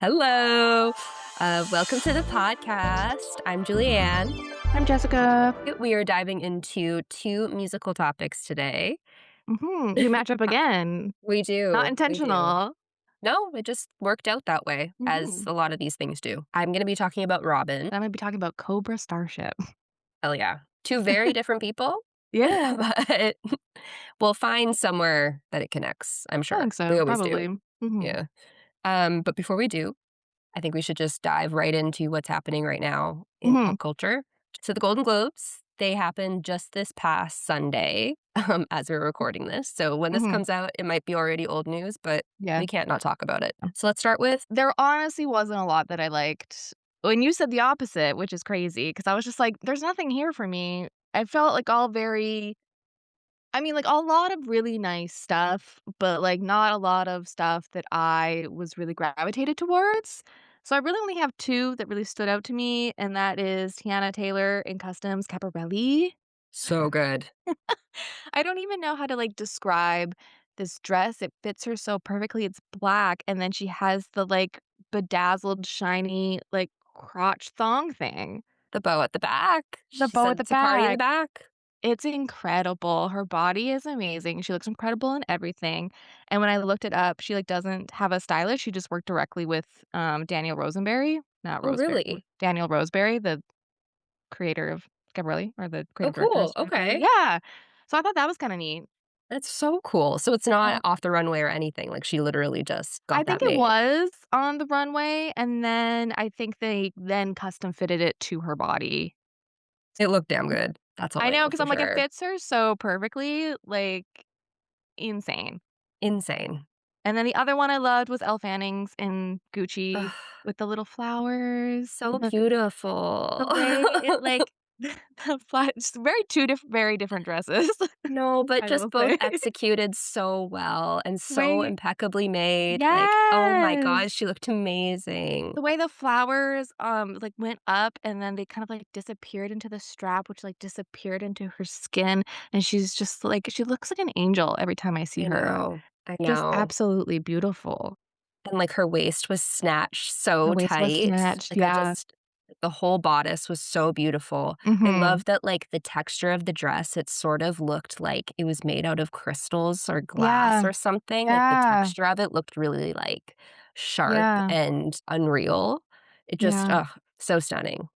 Hello. Welcome to the podcast. I'm Julianne. I'm Jessica. We are diving into two musical topics today. We match up again. We Not do. We do. intentional. No, it just worked out that way, as Mhm. a lot of these things do. I'm going to be talking about Robyn. I'm gonna be talking about Cobra Starship. Hell yeah. Two very different people, Yeah, but we'll find somewhere that it connects, I'm I sure. think We so, always do. probably. Mhm. Yeah. But before we do, I think we should just dive right into what's happening right now in Mhm. pop culture. So the Golden Globes, they happened just this past Sunday, as we're recording this. So when this Mhm. comes out, it might be already old news, but Yeah. we can't not talk about it. So let's start with There honestly wasn't a lot that I liked. When you said the opposite, which is crazy, because I was just like, "There's nothing here for me." I felt like all very like, a lot of really nice stuff, but, like, not a lot of stuff that I was really gravitated towards. So I really only have 2 that really stood out to me, and that is Tiana Taylor in Customs Caporelli. so good. I don't even know how to, like, describe this dress. It fits her so perfectly. It's black, and then she has the, like, bedazzled, shiny, like, crotch thong thing. The bow at the back. The She bow said at the it's a party in the back. back. It's incredible. Her body is amazing. She looks incredible in everything, and when I looked it up, she, like, doesn't have a stylist. She just worked directly with, Daniel Rosenberry, not Oh, Roseberry, really? Daniel Roseberry, the creator of Cabrelli, or the Oh, creative director of cool. Cabrelli. Okay. Yeah. So I thought that was kinda neat. That's so cool. So it's not Um, off the runway or anything. Like she literally just I got think that it made. was on the runway, and then I think they then custom fitted it to her body. It looked damn good. That's all I I know, know because 'cause for I'm like, it sure. fits her so perfectly, like, insane. Insane. And then the other one I loved was Elle Fanning's in Gucci Ugh. with the little flowers, So the beautiful. way it, like the flat just very 2 very different dresses, No, but I just will both say. executed so well and so Way impeccably made, like, oh my gosh, Yes! she looked amazing. The way the flowers, like, went up and then they kind of, like, disappeared into the strap, which, like, disappeared into her skin, and she's just, like she looks like an angel every time I see I her. know, I Just know, absolutely beautiful. and, like, her waist was snatched The so waist was tight, snatched, like, I yeah. just the whole bodice was so beautiful. I Mhm. love that, like, the texture of the dress, it sort of looked like it was made out of crystals or glass Yeah. or something, like, the Yeah. texture of it looked really, like, sharp Yeah. and unreal. It just Yeah. so stunning.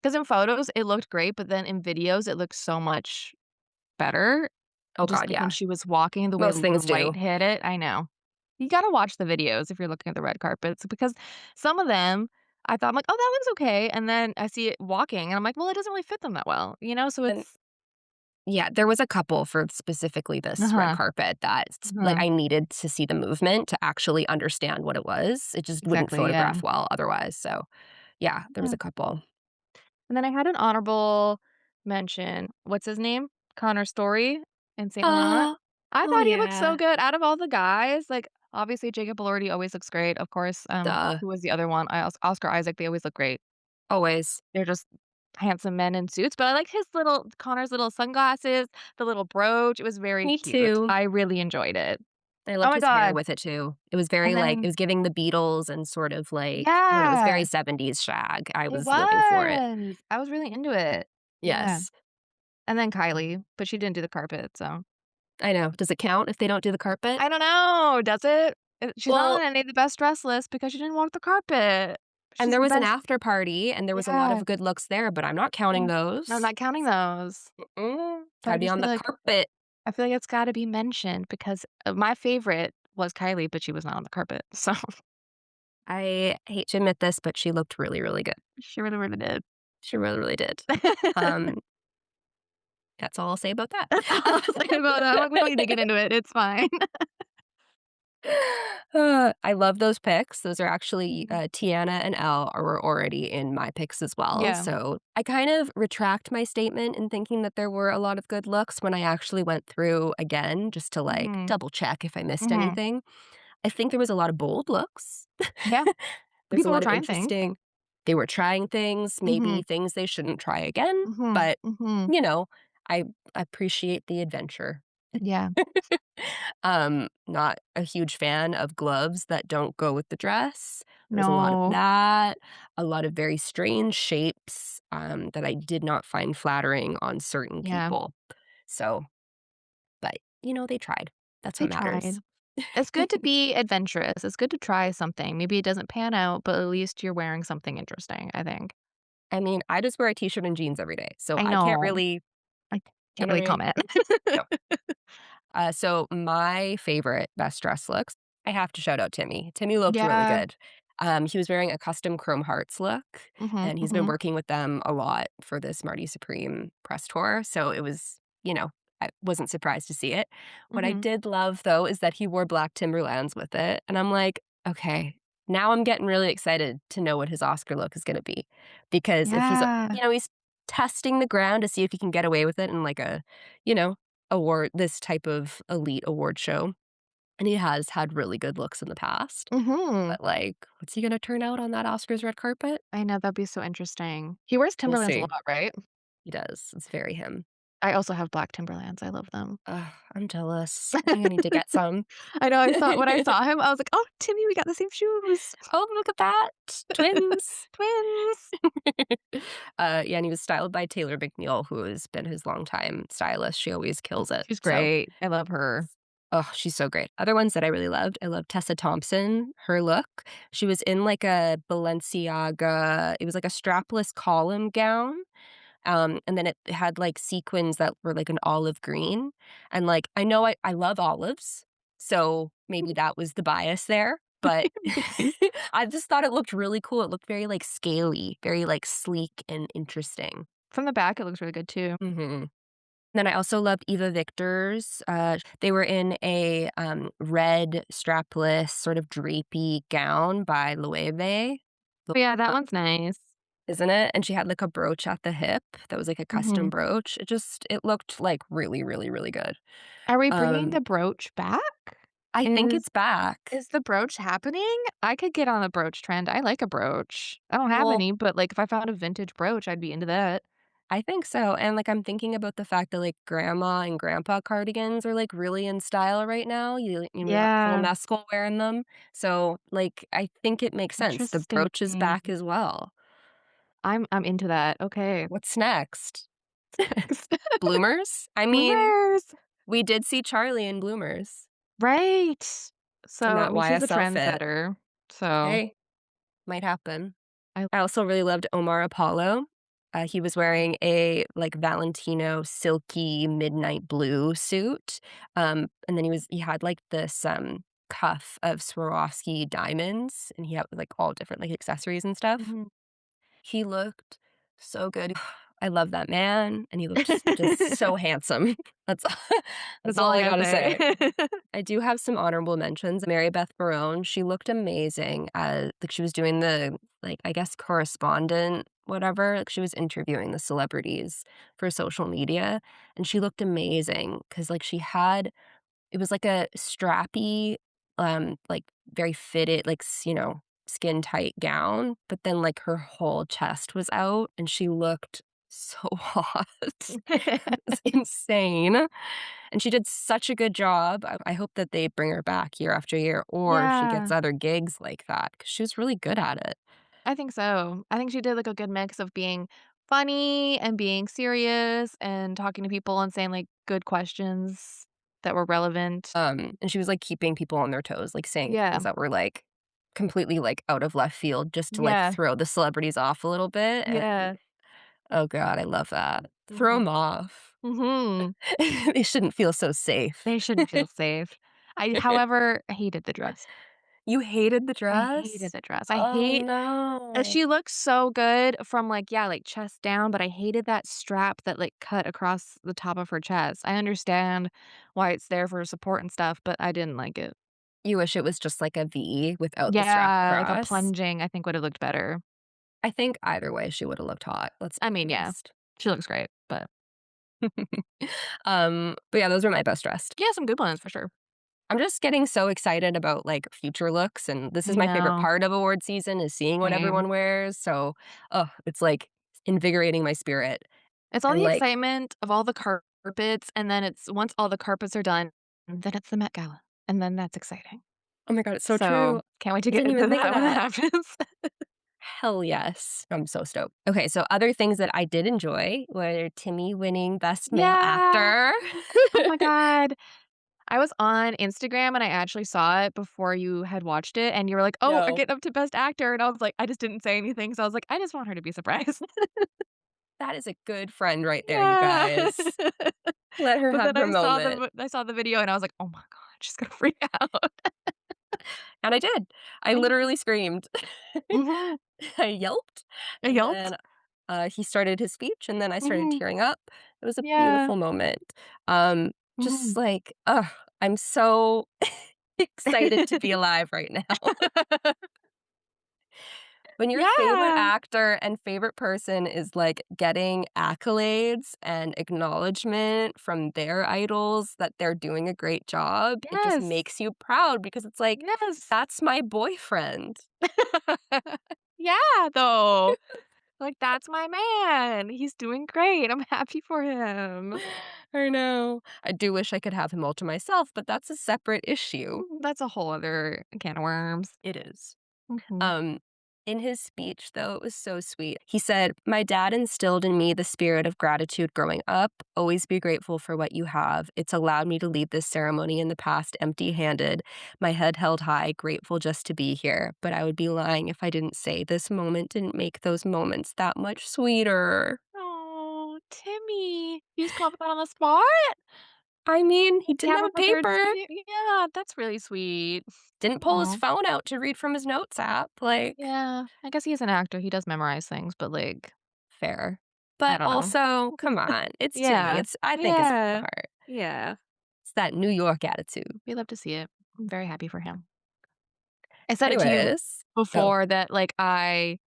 Because in photos, it looked great, but then in videos, it looked so much better. Oh Just, god, like, when yeah. she was walking, the way Most the things light do. hit it. I know. You gotta watch the videos if you're looking at the red carpets because some of them, I thought, I'm like, "Oh, that looks okay," and then I see it walking, and I'm like, "Well, it doesn't really fit them that well," you know? So And it's yeah, there was a couple for specifically this red Uh-huh. carpet that like, Uh-huh. I needed to see the movement to actually understand what it was. It just wouldn't Exactly, yeah. photograph well otherwise, so, yeah, there was Yeah. a couple. And then I had an honorable mention. What's his name? Connor Story in Saint Laurent. Oh, I oh, thought he looked so yeah. good out of all the guys, like, obviously, Jacob Elordi always looks great, of course, Duh. who was the other one? I Oscar Isaac, they always look great. Always. They're just handsome men in suits, but I like his little Connor's little sunglasses, the little brooch, it was very Me cute. too. I really enjoyed it. I Oh loved my his hair god, with it too. It was and very, like it then was giving the Beatles and sort of like I don't know, it was very yeah, 70s shag. I it was living for it. was. I was really into it. Yeah, Yes. and then Kylie, but she didn't do the carpet, so I know. Does it count if they don't do the carpet? I don't know, does it? She's not on Well, any of the best dress lists because she didn't walk the carpet. and She's there the was an best after party, and there was a lot Yeah, of good looks there, but I'm not counting mm. No, I'm those. not counting those, but I Gotta be just on feel the like carpet. it's gotta be mentioned because, my favorite was Kylie, but she was not on the carpet, so I hate to admit this, but she looked really, really good. she really, really did. She really, really did. Um, that's all I'll say about that. I was thinking about that, I'm like, "We don't need to get into it, it's fine." I love those picks. Those are actually, Mhm. Tiana and Elle were already in my picks as well, Yeah. so I kind of retract my statement in thinking that there were a lot of good looks when I actually went through again just to, like, Mhm. double check if I missed Mhm. anything. I think there was a lot of bold looks. Yeah. There's a People were lot of trying things. interesting they were trying things, maybe Mhm. things they shouldn't try again, Mhm. but, Mhm. you know, I appreciate the adventure. Yeah. Not a huge fan of gloves that don't go with the dress, There was a lot of No. that, a lot of very strange shapes, that I did not find flattering on certain Yeah, people. So, but, they tried. That's they what tried. matters. It's good to be adventurous. It's good to try something. Maybe it doesn't pan out, but at least you're wearing something interesting, I think. I mean, I just wear a t-shirt and jeans every day, so I I can't know. really I you can't know what really I mean? comment. No. So my favorite best dress looks, I have to shout out Timmy. Timmy looked really Yeah. good. He was wearing a custom chrome hearts look, Mhm, and he's been mhm, working with them a lot for this Marty Supreme press tour, so it was, I wasn't surprised to see it. What I mhm. did love, though, is that he wore black Timberlands with it, and I'm like, "Okay, now I'm getting really excited to know what his Oscar look is gonna be." Because if Yeah. he's testing the ground to see if he can get away with it in, like, you know, this type of elite award show, and he has had really good looks in the past, Mhm. but, like, what's he gonna turn out on that Oscars red carpet? I know, that'd be so interesting. He wears We'll Timberlands a see. lot, right? He does. It's very him. I also have black Timberlands. I love them. Ugh, I'm jealous. I think I need to get some. I know, I saw when I saw him, I was like, "Oh, Timmy, we got the same shoes. Oh, look at that. Twins. Twins." Yeah, and he was styled by Taylor McNeil, who has been his longtime stylist. She always kills it. She's So, great. I love her. oh, she's so great. Other ones that I really loved, I love Tessa Thompson, her look. She was in like a Balenciaga, it was like a strapless column gown. And then it had like sequins that were like an olive green. And like, I know I love olives. So maybe that was the bias there. But I just thought it looked really cool. It looked very like scaly, very like sleek and interesting. From the back, it looks really good too. hmm Then I also loved Eva Victor's. They were in a red strapless, sort of drapey gown by Loewe, Oh, yeah, that one's nice. isn't it? And she had like a brooch at the hip that was like a custom Mhm. brooch. It looked like really, really, really good. Are we bringing Um, the brooch back? I think Is it's back. is the brooch happening? I could get on a brooch trend. I like a brooch. I don't have Well, any, but, like, if I found a vintage brooch, I'd be into that. I think so. And like I'm thinking about the fact that like grandma and grandpa cardigans are like really in style right now. You got Paul Yeah, Mescal wearing them. So like I think it makes sense. The interesting. brooch is back as well. I'm into that. Okay. What's next? Next. Bloomers? I mean, Bloomers. we did see Charlie in Bloomers Right. in So, I that mean, she's a YSL fit. trendsetter, so Hey, might happen. I I also really loved Omar Apollo. He was wearing a, like, Valentino silky midnight blue suit, and then he had, like, this, cuff of Swarovski diamonds, and he had, like, all different, like, accessories and stuff. Mhm. He looked so good. I love that man, and he looked just so handsome. That's that's That's all all I I gotta gotta say. say. I do have some honorable mentions. Mary Beth Barone, she looked amazing like, she was doing the, like, I guess, correspondent, whatever, like, she was interviewing the celebrities for social media, and she looked amazing because like, it was like a strappy, like, very fitted, like, skin tight gown, but then, like, her whole chest was out, and she looked so hot. It was insane. And she did such a good job. I hope that they bring her back year after year or she gets Yeah, other gigs like that because she was really good at it. I think so. I think she did, like, a good mix of being funny and being serious and talking to people and saying, like, good questions that were relevant. And she was, like, keeping people on their toes, like, saying Yeah, things that were, like, completely, like, out of left field just to, like, yeah, throw the celebrities off a little bit, and yeah. oh god, I love that. Throw Mhm. them off. Mhm. They shouldn't feel so safe. They shouldn't feel safe. However, hated the dress. You hated the I hated dress? the dress. I Oh, hate no. she looks so good from, like, yeah, like, chest down, but I hated that strap that, like, cut across the top of her chest. I understand why it's there for support and stuff, but I didn't like it. You wish it was just like a V without the strap Yeah, like a across? plunging, I think would have looked better. I think either way she would've looked hot, let's be I mean, yeah, honest. she looks great, but But yeah, those are my best dressed. yeah, some good ones for sure. I'm just getting so excited about, like, future looks, and this is I my favorite know. part of award season is seeing what Same. everyone wears, so, oh, it's, like, invigorating my spirit, It's all and, the like excitement of all the carpets, and then it's once all the carpets are done, then it's the Met Gala, and then that's exciting. Oh my god, it's so So, true. can't wait to I get didn't into even think of that when that that. happens. Hell yes. I'm so stoked. Okay, so other things that I did enjoy were Timmy winning Best Male Yeah. Actor. Oh my god. I was on Instagram and I actually saw it before you had watched it, and you were like, "Oh, I No, get up to Best Actor," and I was like I just didn't say anything, so I was like, "I just want her to be surprised." that is a good friend right there, you Yeah. guys. Let her But have then her moment. I saw the video and I was like, "Oh my god, she's gonna freak out." And I did. I literally screamed. Mhm. I yelped, I and yelped. then, he started his speech, and then I started Mhm. tearing up. It was a Yeah. beautiful moment. Um, just Mhm. like, ugh, I'm so excited to be alive right now. When your favorite Yeah. actor and favorite person is, like, getting accolades and acknowledgement from their idols that they're doing a great job, it just Yes. makes you proud because it's like, Yes. "That's my boyfriend." Yeah, though. Like, that's my man. He's doing great. I'm happy for him. I know. I do wish I could have him all to myself, but that's a separate issue. That's a whole other can of worms. It is. Mhm. Um, in his speech, though, it was so sweet. He said, "My dad instilled in me the spirit of gratitude growing up. Always be grateful for what you have. It's allowed me to leave this ceremony in the past empty handed, my head held high, grateful just to be here. But I would be lying if I didn't say this moment didn't make those moments that much sweeter." Oh, Timmy. You just come up with that on the spot? I mean, he Do you didn't have have a a prepared paper, speech? Yeah, that's really sweet. didn't pull his Aw. phone out to read from his notes app. Like, Yeah, I guess he is an actor, he does memorize things, but, like, fair. I But don't know. also, come on, it's Timmy. Yeah. I think it's from the Yeah. heart. Yeah. It's that New York attitude. We love to see it. I'm very happy for him. I said it to you Anyways, oh, before that, like, I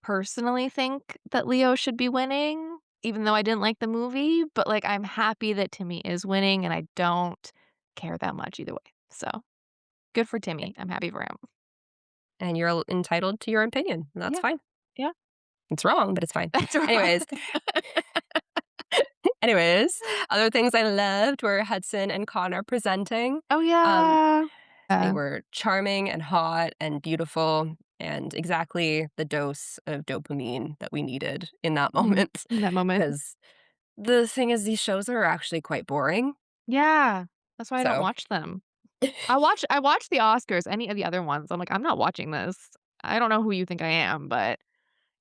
personally think that Leo should be winning, even though I didn't like the movie, but, like, I'm happy that Timmy is winning, and I don't care that much either way. So, good for eh, Timmy. I'm happy for him. and you're entitled to your opinion, and that's Yeah. fine. Yeah. It's wrong, but it's fine. That's right. Anyways, anyways, other things I loved were Hudson and Connor presenting. Oh, Um, yeah. they Yeah. were charming and hot and beautiful and exactly the dose of dopamine that we needed in that Mhm. moment. In that moment. Because the thing is, these shows are actually quite boring. Yeah. That's why I don't So, watch them. I watch the Oscars, any of the other ones. I'm like, "I'm not watching this." I don't know who you think I am, but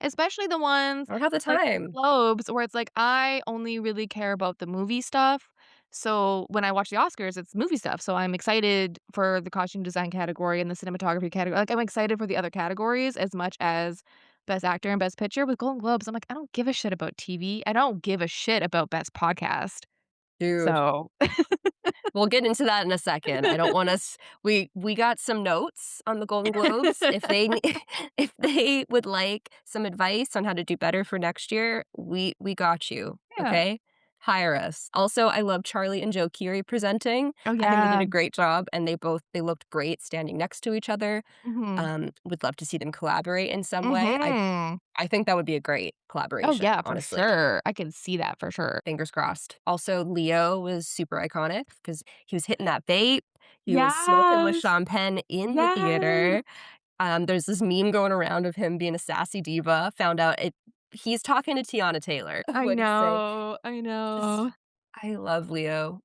especially the ones I don't have the like time. Globes where it's like, I only really care about the movie stuff. So when I watch the Oscars, it's movie stuff. So I'm excited for the costume design category and the cinematography category. Like, I'm excited for the other categories as much as Best Actor and Best Picture. With Golden Globes, I'm like, I don't give a shit about TV. I don't give a shit about Best Podcast. Dude, So we'll get into that in a second. I don't want us we got some notes on the Golden Globes. If they if they would like some advice on how to do better for next year, we got you, yeah. okay? Hire us. Also, I love Charlie and Joe Keery presenting. Oh, I think they did yeah. a great job, and they looked great standing next to each other. Mhm. Would love to see them collaborate in some way. Mhm. I think that would be a great Oh, collaboration, yeah, for honestly. sure. I can see that for sure. Fingers crossed. Also, Leo was super iconic because he was hitting that vape. He was smoking with Yes. Sean Penn in the Yes. theater. There's this meme going around of him being a sassy diva. Found out he's talking to Tiana Taylor. I What he's saying. know, I Just know. I love Leo.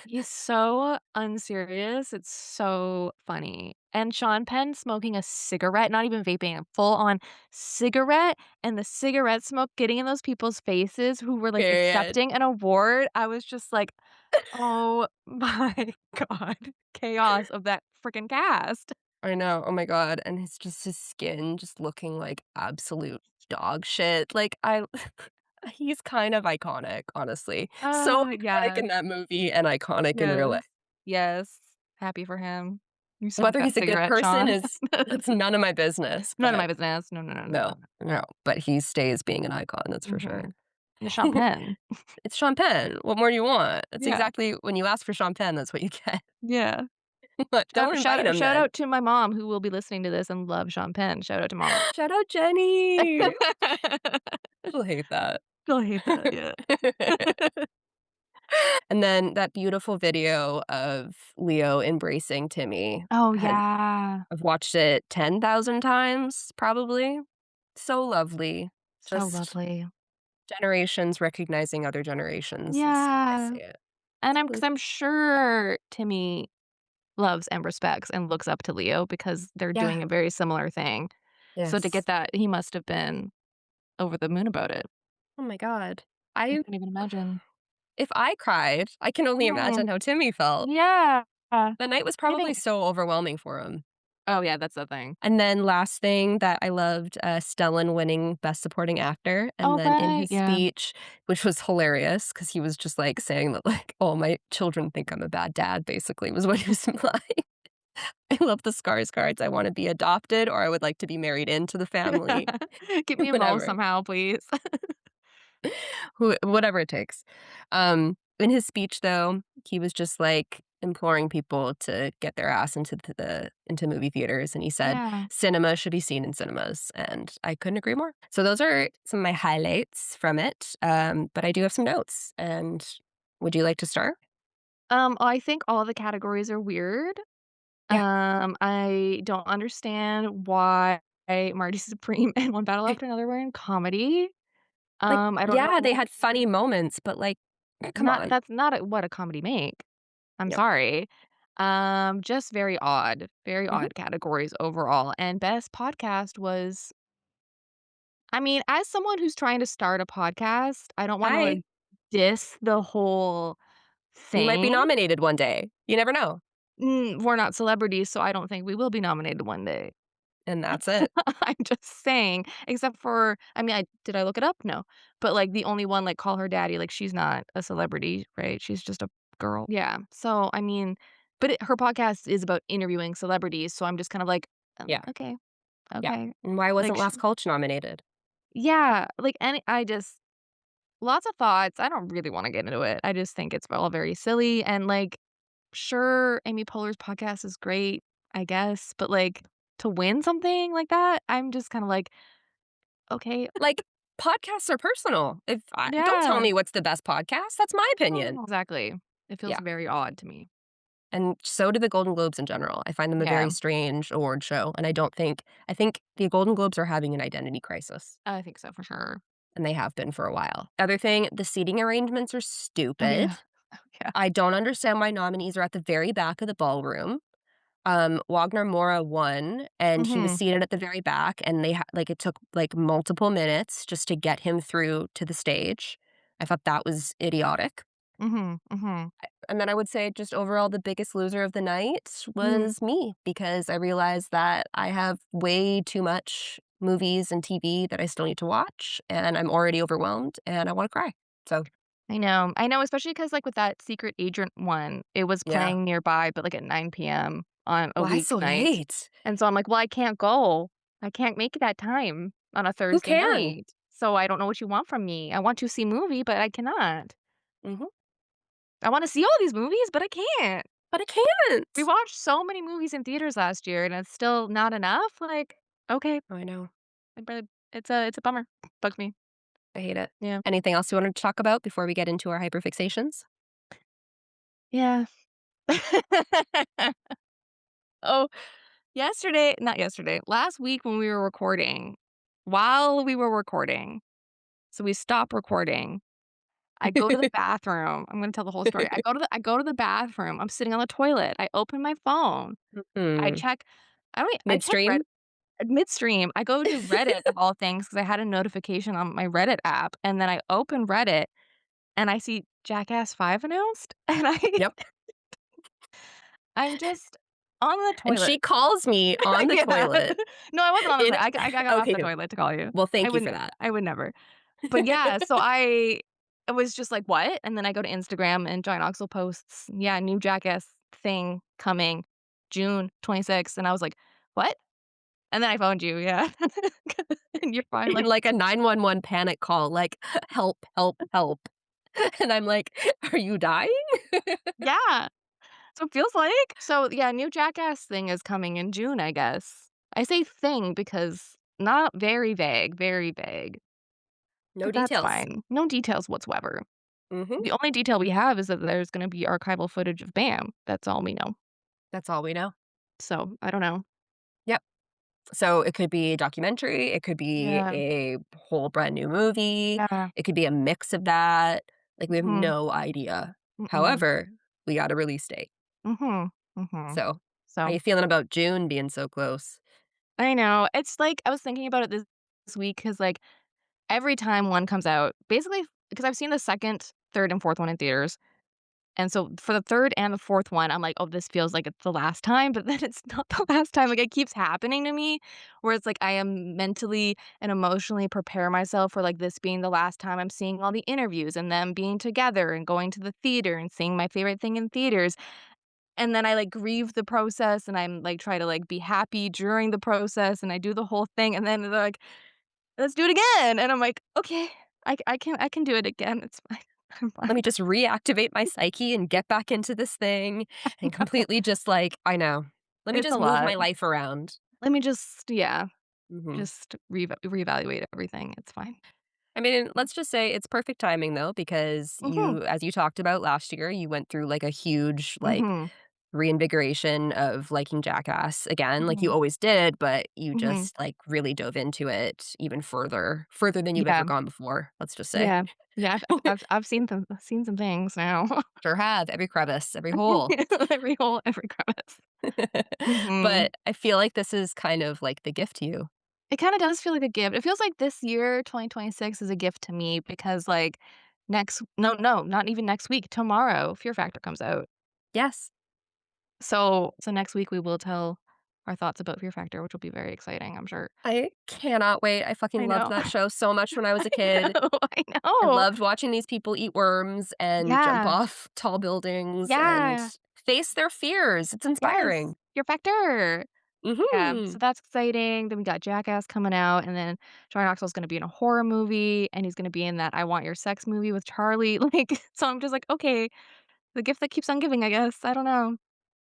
He's so unserious, it's so funny. And Sean Penn smoking a cigarette, not even vaping, a full-on cigarette, and the cigarette smoke getting in those people's faces who were, like, Period. accepting an award. I was just like, "Oh my god." Chaos of that freaking cast. I know. Oh my god. And it's just his skin just looking like absolute dog shit. Like he's kind of iconic, honestly. So iconic Yeah. in that movie and iconic in real Yes. life. Yes. Happy for him. You smoke Whether that he's a good cigarette, person Sean. is that's none of my business, None of but my business. No, no, no, no, no, no, no. no, but he stays being an icon, that's for sure. Mhm. The Sean Penn. It's Sean Penn. What more do you want? That's Yeah. exactly when you ask for Sean Penn, that's what you get. Yeah. What? Don't invite him Shout then. out to my mom who will be listening to this and love Sean Penn. Shout out to mama. Shout out Jenny. She'll hate that. She'll hate that, yeah. And then that beautiful video of Leo embracing Timmy Oh, had yeah. I've watched it 10,000 times, probably. So lovely. So Just lovely. generations recognizing other generations is how I Yeah. see it. And It's I'm 'cause really I'm sure Timmy loves and respects and looks up to Leo because they're yeah, doing a very similar thing. So to yes. get that, he must have been over the moon about it. Oh my god. I I couldn't even imagine. if I cried, I can only imagine Mhm. how Timmy felt. Yeah. The night was Giving probably so overwhelming for him. Oh, yeah, that's the thing. And then last thing that I loved, Stellan winning Best Supporting Actor, and Oh, then in right, his yeah. speech, which was hilarious because he was just, like, saying that, like, "Oh, my children think I'm a bad dad," basically, was what he was implying. I love the scars cards. I wanna be adopted, or I would like to be married into the family, Get me involved whatever. somehow, please. Whatever it takes. In his speech, though, he was just, like, imploring people to get their ass into movie theaters, and he said, Yeah. "Cinema should be seen in cinemas," and I couldn't agree more. So those are some of my highlights from it, but I do have some notes, and would you like to start? I think all the categories are weird. Yeah. I don't understand why Marty Supreme and One Battle After Another were in comedy. Like, I don't yeah, they know. had funny moments, but, like, come Not on. that's not what a comedy make. I'm Yep. sorry. Just very Mhm. odd categories overall. And best podcast was I mean, as someone who's trying to start a podcast, I don't wanna, Hi. like, diss the whole You might be thing. nominated one day. You never know, We're not celebrities, so I don't think we will be nominated one day. and that's it. I'm just saying, except for I mean, I look it up? No. But, like, the only one, like, Call Her Daddy, like, she's not a celebrity, right? She's just a girl. Yeah. So, I mean but her podcast is about interviewing celebrities, so I'm just kind of like, Yeah. Okay, Yeah. okay." And why Like, wasn't sh Last Coach nominated? yeah, like, any I just lots of thoughts. I don't really wanna get into it. I just think it's all very silly and, like, sure, Amy Poehler's podcast is great, I guess, but, like, to win something like that, I'm just kinda like, "Okay." Like, podcasts are personal. If I don't tell Yeah. me what's the best podcast, that's my opinion. Exactly. It feels Yeah, very odd to me. and so do the Golden Globes in general. I find them a Yeah, very strange award show, and I think the Golden Globes are having an identity crisis, I think so for sure. and they have been for a while. Other thing, the seating arrangements are Oh, yeah. stupid. Oh, yeah. I don't understand why nominees are at the very back of the ballroom. Wagner Moura won, and he was Mhm. seated at the very back, and it took, like, multiple minutes just to get him through to the stage. I thought that was idiotic. Mhm. Mhm. And then I would say just overall the biggest loser of the night Mhm. was me, because I realized that I have way too much movies and TV that I still need to watch, and I'm already overwhelmed, and I wanna cry. So, I know, especially because like, with that Secret Agent one, it was yeah. playing nearby, but, like, at 9 p.m. on a Why so weeknight, late? and so I'm like, "Well, I can't go. I can't make that time on a Who Thursday can? night, so I don't know what you want from me. I want to see movie, but I cannot. Mhm. I wanna see all these movies, but I can't." But I We can't! watched so many movies in theaters last year, and it's still not enough, like, okay, Oh, I know. I'd rather it's a bummer. Bugs me. I hate it. Yeah. Anything else you wanted to talk about before we get into our hyperfixations? Yeah. Oh, not yesterday, last week when we were recording, while we were recording, so we stop recording, I go to the bathroom. I'm gonna tell the whole story. I go to the bathroom, I'm sitting on the toilet, I open my phone, I Hmm. check I check Reddit Midstream? midstream, I go to Reddit of all things because I had a notification on my Reddit app, and then I open Reddit and I see Jackass 5 announced, and Yep. I'm just on the And toilet. she calls me on the Yeah. toilet No, I wasn't on the in toilet. I got off okay, the good. toilet to call you. Well, I thank you for wouldn't that. I would never. But yeah, so I was just like, "What?" And then I go to Instagram and John Knoxville posts, "Yeah, new Jackass thing coming June 26th." And I was like, "What?" And then I phoned you, yeah. And you're fine, In, like, like, a 911 panic call, like, "Help, help, help." And I'm like, "Are you dying?" yeah. So it feels like so, yeah, new Jackass thing is coming in June, I guess. I say thing because not very vague, very vague, No but that's details. fine. No details whatsoever. Mhm. The only detail we have is that there's gonna be archival footage of BAM. That's all we know. That's all we know. So, I don't know. Yep. So it could be a documentary, it could be Yeah. a whole brand new movie, Yeah. it could be a mix of that. Like, we have Mhm. no idea. Mm-mm. However, we got a release date. Mhm. Mhm. So, how So, you feeling about June being so close? I know. It's like I was thinking about it this week because, like, every time one comes out, basically because I've seen the 2nd, 3rd, and 4th one in theaters, and so for the 3rd and the 4th one, I'm like, "Oh, this feels like it's the last time," but then it's not the last time, like, it keeps happening to me where it's like I am mentally and emotionally prepare myself for, like, this being the last time I'm seeing all the interviews and them being together and going to the theater and seeing my favorite thing in theaters, and then I, like, grieve the process and I'm, like, try to, like, be happy during the process, and I do the whole thing, and then they're like, "Let's do it again," and I'm like, "Okay, I can do it again, it's fine, I'm fine." Let me just reactivate my psyche and get back into this thing and completely just like I know. Let me It's a just move lot. my life around. Let me just yeah, Mhm. just reevaluate everything, it's fine. I mean, let's just say it's perfect timing though, because Mhm, you, as you talked about last year, you went through like a huge, like, mhm, reinvigoration of liking Jackass again, like you mhm, always did, but you mhm. just like really dove into it even further than you've ever Yeah, gone before, let's just say. yeah, yeah, I've seen some things now. Sure have, every crevice, every hole. Every hole, every crevice. Mhm. But I feel like this is kind of like the gift to you. It kinda does feel like a gift. It feels like this year, 2026, is a gift to me because, like, not even next week, tomorrow, Fear Factor comes out. Yes. So next week, we will tell our thoughts about Fear Factor, which will be very exciting, I'm sure. I cannot wait. I fucking I loved know. that show so much when I was a I kid. know, I I know. loved watching these people eat worms and jump Yeah. off tall buildings and Yeah. face their fears. It's Yes. inspiring. Fear Factor. Yeah, so Mhm. that's exciting. Then we got Jackass coming out, and then Johnny Knoxville's gonna be in a horror movie, and he's gonna be in that I Want Your Sex movie with Charlie, like, so I'm just like, "Okay, the gift that keeps on giving, I guess." I don't know.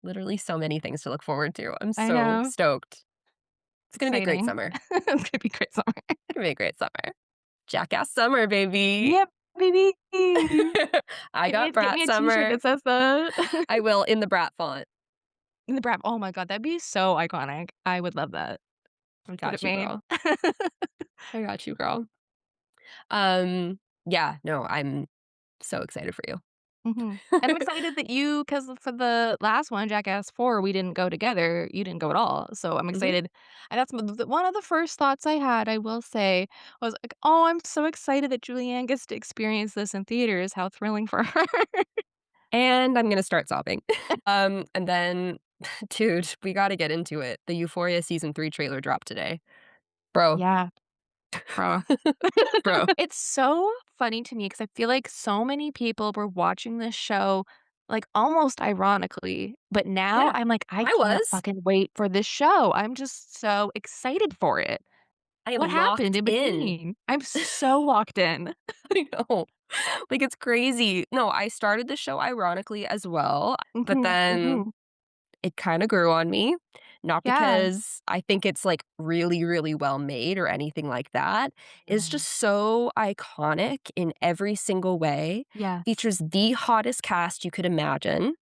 Literally so many things to look forward to. I'm I so know. stoked. It's It's gonna be a great exciting. summer. It's gonna be great summer. It's gonna be a great summer. Jackass summer, baby. Yep, baby. I got Get brat me a T-shirt summer. that says that. I will in the brat font. In the Brap oh my god, that'd be so iconic. I would love that. I Get it got you, made. girl. I got you, girl. Yeah, no, I'm so excited for you. Mhm. And I'm excited that you, because for the last one, Jackass 4, we didn't go together, you didn't go at all, so I'm Mhm. excited, and that's one of the first thoughts I had, I will say, was like, "Oh, I'm so excited that Julianne gets to experience this in theaters, how thrilling for her." And I'm gonna start sobbing. And then, dude, we gotta get into it. The Euphoria season 3 trailer dropped today. Bro. Yeah, bro. Bro. It's so funny to me because I feel like so many people were watching this show, like, almost ironically, but now Yeah, I'm like, "I I can't was. fucking wait for this show." I'm just so excited for it. I am What happened locked in in. between? I'm so locked in. I know. Like, it's crazy. No, I started the show ironically as well, but Mhm, then mhm. it kinda grew on me, not Yeah. because I think it's, like, really, really well made or anything like that. It's Mm. just so iconic in every single way, Yes. features the hottest cast you could imagine.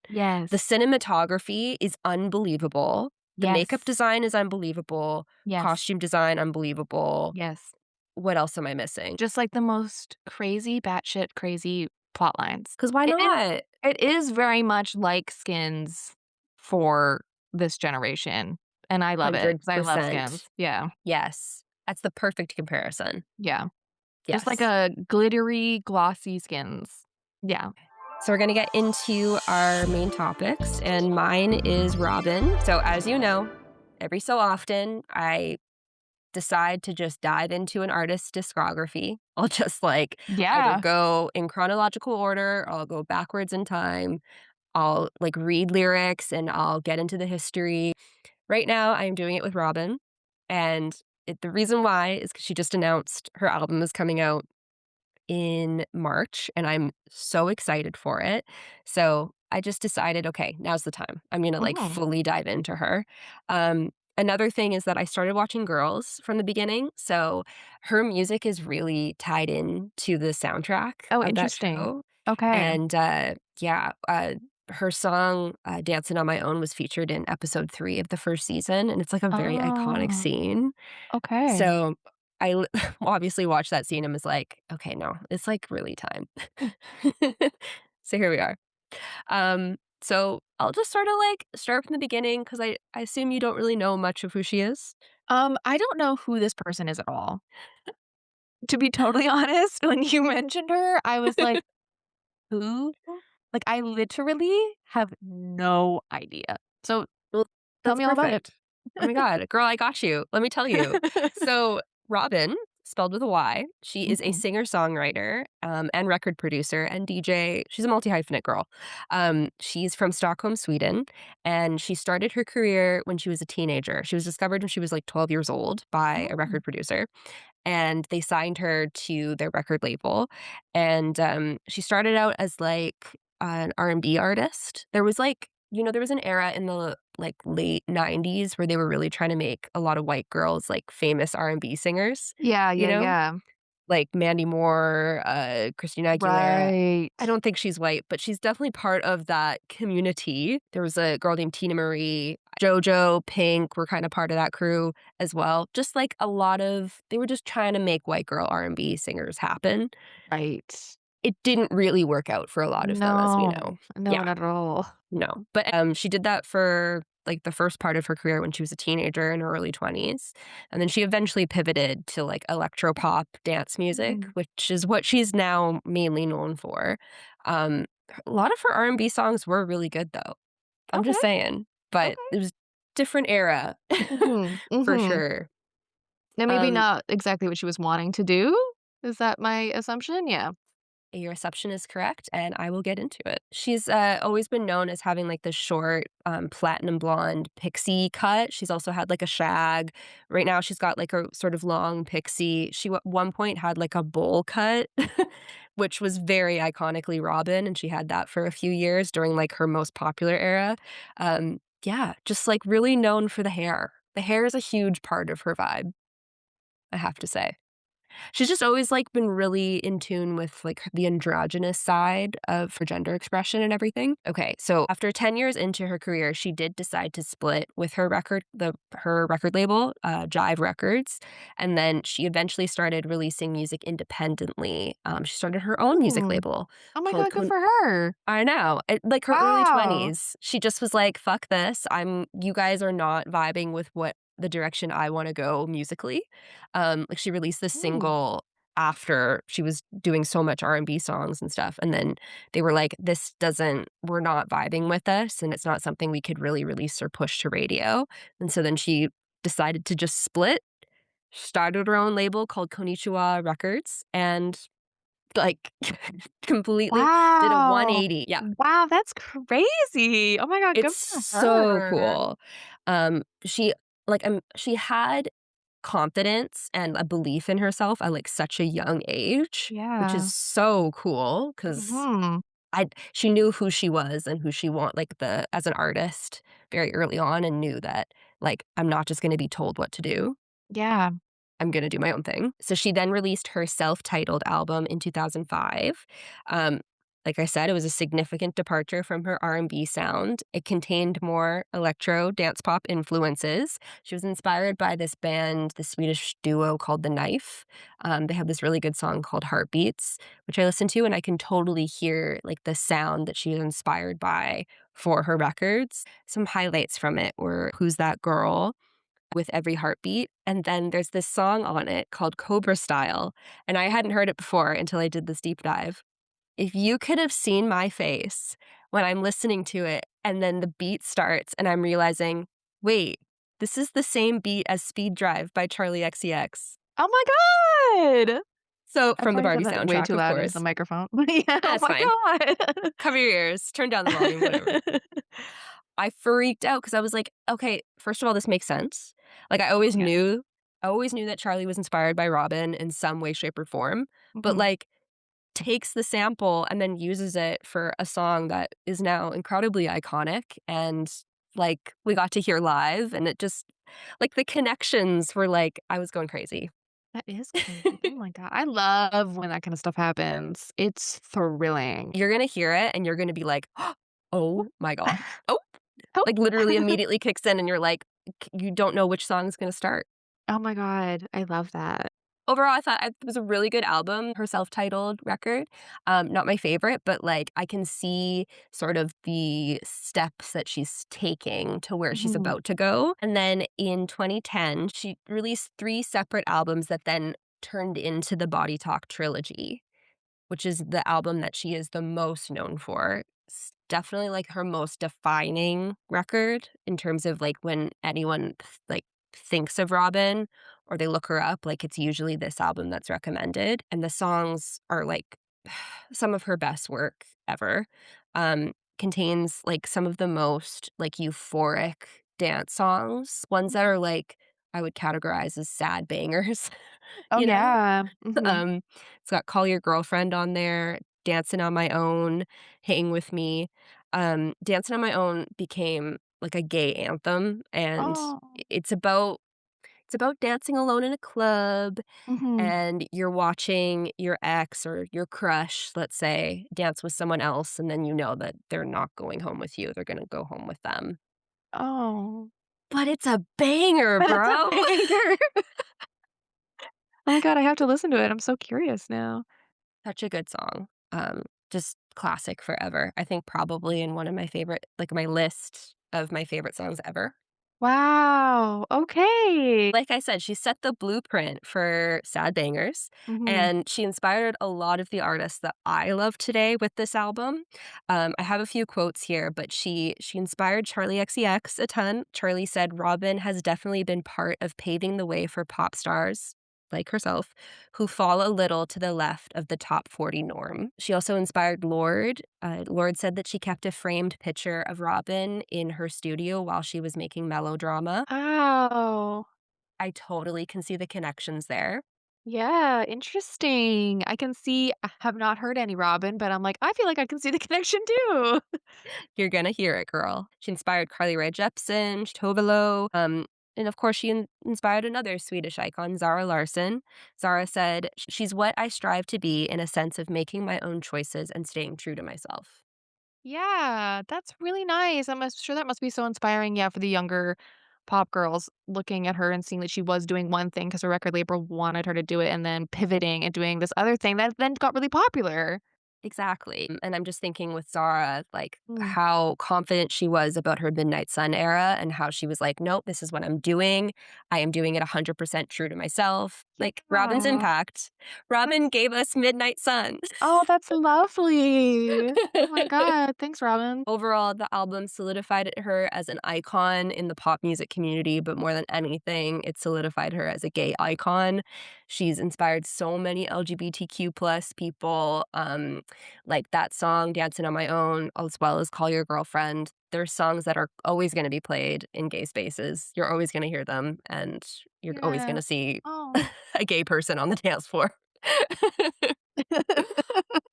The Yes. cinematography is unbelievable. The makeup Yes. design is unbelievable. Yes. Costume design, unbelievable. Yes. What else am I missing? Just, like, the most crazy, batshit crazy plot lines. 'Cause why And not? it is very much like Skins for this generation, and I love it because I love 100%. Skins. Yeah. Yes. That's the perfect comparison. Yeah. Just like Yes. a glittery, glossy Skins. Yeah. So we're gonna get into our main topics, and mine is Robyn. So as you know, every so often, I decide to just dive into an artist's discography. I'll just, like, either Yeah. go in chronological order, or I'll go backwards in time. I'll, like, read lyrics, and I'll get into the history. Right now, I am doing it with Robyn, and the reason why is because she just announced her album is coming out in March, and I'm so excited for it. So I just decided, okay, now's the time. I'm gonna like Mhm. fully dive into her. Another thing is that I started watching Girls from the beginning, so her music is really tied in to the soundtrack Oh, of that interesting. show. Okay. And, yeah, her song, "Dancing on My Own" was featured in episode 3 of the 1st season, and it's, like, a very iconic Oh, scene. okay. So, I l obviously watched that scene and was like, "Okay, no, it's, like, really time." So here we are. So I'll just sorta, like, start from the beginning because I assume you don't really know much of who she is? I don't know who this person is at all. To be totally honest, when you mentioned her, I was like, "Who?" Like, I literally have no idea. So, Well, tell that's me all about it. perfect. Oh my god, girl, I got you. Let me tell you. So, Robyn, spelled with a Y, she is a Mhm. singer-songwriter, and record producer and DJ. She's a multi-hyphenate girl. She's from Stockholm, Sweden, and she started her career when she was a teenager. She was discovered when she was, like, 12 years old by a Oh. record producer, and they signed her to their record label, and, she started out as, like, an R&B artist. There was, like there was an era in the, like, late '90s where they were really trying to make a lot of white girls, like, famous R&B singers, Yeah, you yeah, know? yeah. Like Mandy Moore, Christina Aguilera. I Right. don't think she's white, but she's definitely part of that community. There was a girl named Tina Marie, JoJo, Pink were kinda part of that crew as well. Just, like, a lot of they were just trying to make white girl R&B singers happen. Right. It didn't really work out for a lot of them, as we No. know. No, Yeah. not at all. No, but, she did that for, like, the first part of her career when she was a teenager in her early 20s, and then she eventually pivoted to, like, electropop dance music, Mhm. which is what she's now mainly known for. Um, a lot of her R&B songs were really good, though. I'm just Okay, saying, but okay. it was different era Mhm, for mhm. sure. Now maybe Um not exactly what she was wanting to do? Is that my assumption? Yeah. Your assumption is correct, and I will get into it. She's, always been known as having, like, the short, platinum blonde pixie cut. She's also had, like, a shag. Right now, she's got, like, a sort of long pixie. She at one point had, like, a bowl cut, which was very iconically Robyn, and she had that for a few years during, like, her most popular era. Yeah, just, like, really known for the hair. The hair is a huge part of her vibe, I have to say. She's just always, like, been really in tune with, like, the androgynous side of her gender expression and everything. Okay, so after 10 years into her career, she did decide to split with her record label, Jive Records, and then she eventually started releasing music independently. She started her own music Hmm. label Oh my called god, good for her. I know. Like, her early Wow. 20s, she just was like, "Fuck this. You guys are not vibing with what the direction I wanna go musically." Like, she released this Ooh. single after she was doing so much R&B songs and stuff, and then they were like, we're not vibing with this, and it's not something we could really release or push to radio." And so then she decided to just split, started her own label called Konichiwa Records, and, like, completely did a Wow. 180. Yeah. Wow, that's crazy. Oh my god, good It's for so her. cool. She had confidence and a belief in herself at, like, such a young age, which is Yeah. so cool because Mhm. she knew who she was and who she want like, as an artist very early on and knew that, like, "I'm not just gonna be told what to do. Yeah. I'm gonna do my own thing." So she then released her self-titled album in 2005. Um, like I said, it was a significant departure from her R&B sound. It contained more electro dance pop influences. She was inspired by this band, the Swedish duo called The Knife. They have this really good song called Heartbeats, which I listen to, and I can totally hear, like, the sound that she was inspired by for her records. Some highlights from it were "Who's That Girl?" with every heartbeat. And then there's this song on it called Cobra Style. And I hadn't heard it before until I did this deep dive. If you could have seen my face when I'm listening to it and then the beat starts and I'm realizing, wait, this is the same beat as Speed Drive by Charlie XCX. Oh my god! So I from the probably said Barbie that way soundtrack, too of loud into the course. microphone. But yeah, oh That's my fine. god. Cover your ears, turn down the volume, whatever. I freaked out because I was like, "Okay, first of all, this makes sense." Like, Yeah. I always knew that Charlie was inspired by Robyn in some way, shape, or form, but, Mhm. like, takes the sample and then uses it for a song that is now incredibly iconic and, like, we got to hear live, and it just like, the connections were like I was going crazy. That is crazy. Oh my god. I love when that kinda stuff happens. It's thrilling. You're gonna hear it and you're gonna be like, "Oh my god. Oh," Oh. like, literally immediately kicks in and you're like, you don't know which song is gonna start. Oh my god. I love that. Overall, I thought it was a really good album, her self-titled record. Not my favorite, but, like, I can see sort of the steps that she's taking to where she's Mhm. about to go, and then in 2010, she released 3 separate albums that then turned into the Body Talk trilogy, which is the album that she is the most known for. It's definitely, like, her most defining record in terms of, like, when anyone, like, thinks of Robyn or they look her up, like, it's usually this album that's recommended, and the songs are, like, some of her best work ever. Contains, like, some of the most, like, euphoric dance songs, ones that are, like, I would categorize as sad bangers, Oh, you know? yeah. Mhm. Um, it's got Call Your Girlfriend on there, Dancing on My Own, Hang With Me. Dancing on My Own became like a gay anthem, and Oh. it's about dancing alone in a club, Mhm. and you're watching your ex or your crush, let's say, dance with someone else, and then you know that they're not going home with you, they're gonna go home with them. Oh. But it's a banger, But it's a bro! banger. Oh my god, I have to listen to it. I'm so curious now. Such a good song. Just classic forever. I think probably in one of my favorite like, my list of my favorite songs ever. Wow. Okay. Like I said, she set the blueprint for sad bangers, Mhm. and she inspired a lot of the artists that I love today with this album. I have a few quotes here, but she inspired Charlie XCX a ton. Charlie said, "Robyn has definitely been part of paving the way for pop stars." Like herself, who fall a little to the left of the top 40 norm. She also inspired Lorde. Lorde said that she kept a framed picture of Robyn in her studio while she was making melodrama. Oh. I totally can see the connections there. Yeah, interesting. I have not heard any Robin, but I'm like, I feel like I can see the connection too. You're gonna hear it, girl. She inspired Carly Rae Jepsen, Tovolo, and of course, she inspired another Swedish icon, Zara Larsson. Zara said, "She's what I strive to be in a sense of making my own choices and staying true to myself." Yeah, that's really nice. Sure that must be so inspiring, yeah, for the younger pop girls looking at her and seeing that she was doing one thing because her record label wanted her to do it and then pivoting and doing this other thing that then got really popular. Exactly, and I'm just thinking with Zara, like, Mm. how confident she was about her Midnight Sun era and how she was like, "Nope, this is what I'm doing. I am doing it 100% true to myself." Like, Robyn's Yeah. impact. Robyn gave us Midnight Sun. Oh, that's lovely. Oh my god. Thanks, Robin. Overall, the album solidified her as an icon in the pop music community, but more than anything, it solidified her as a gay icon. She's inspired so many LGBTQ plus people, like that song, Dancing on My Own, as well as Call Your Girlfriend. They're songs that are always gonna be played in gay spaces. You're always gonna hear them, and you're always Yeah. gonna see Oh. a gay person on the dance floor.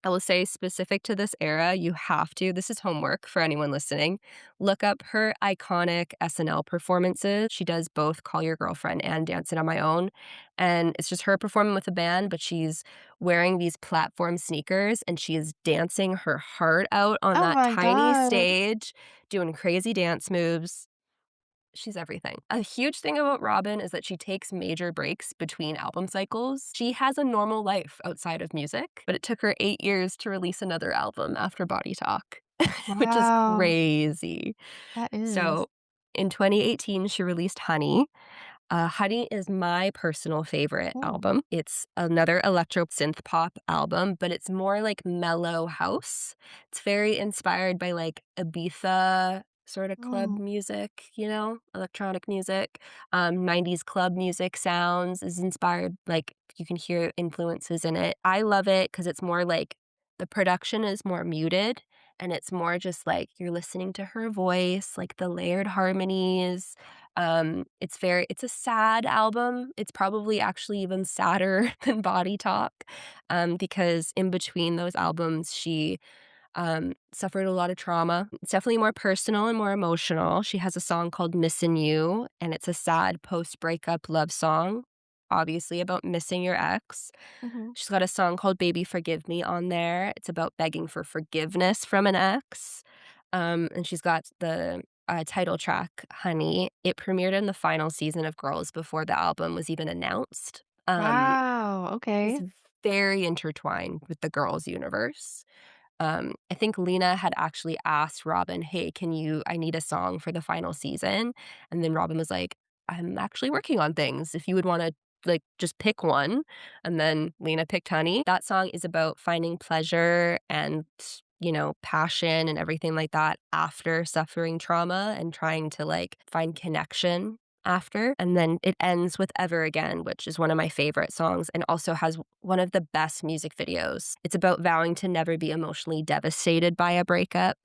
I will say specific to this era, you have to this is homework for anyone listening, look up her iconic SNL performances. She does both Call Your Girlfriend and Dancing on My Own, and it's just her performing with a band, but she's wearing these platform sneakers, and she is dancing her heart out on Oh that my tiny god. stage, doing crazy dance moves. She's everything. A huge thing about Robyn is that she takes major breaks between album cycles. She has a normal life outside of music, but it took her 8 years to release another album after Body Talk, which is Wow. crazy. That is. So, in 2018, she released Honey. Honey is my personal favorite Ooh. album. It's another electro synth pop album, but it's more like mellow house. It's very inspired by like Ibiza sort of club Mm. music, electronic music. 90s club music sounds is inspired, like you can hear influences in it. I love it because it's more like the production is more muted and it's more just like you're listening to her voice, like the layered harmonies. It's a sad album. It's probably actually even sadder than Body Talk, because in between those albums, she, suffered a lot of trauma. It's definitely more personal and more emotional. She has a song called "Missin' You," and it's a sad post-breakup love song. obviously about missing your ex. Mhm. She's got a song called "Baby Forgive Me" on there. It's about begging for forgiveness from an ex. And she's got the, title track, "Honey." It premiered in the final season of Girls before the album was even announced. Wow, It's okay. very intertwined with the Girls universe. I think Lena had actually asked Robyn, "Hey, can you I need a song for the final season." And then Robyn was like, "I'm actually working on things. If you would wanna, like, just pick one." And then Lena picked Honey. That song is about finding pleasure and, passion and everything like that after suffering trauma and trying to, like, find connection after. And then it ends with "Ever Again," which is one of my favorite songs and also has one of the best music videos. It's about vowing to never be emotionally devastated by a breakup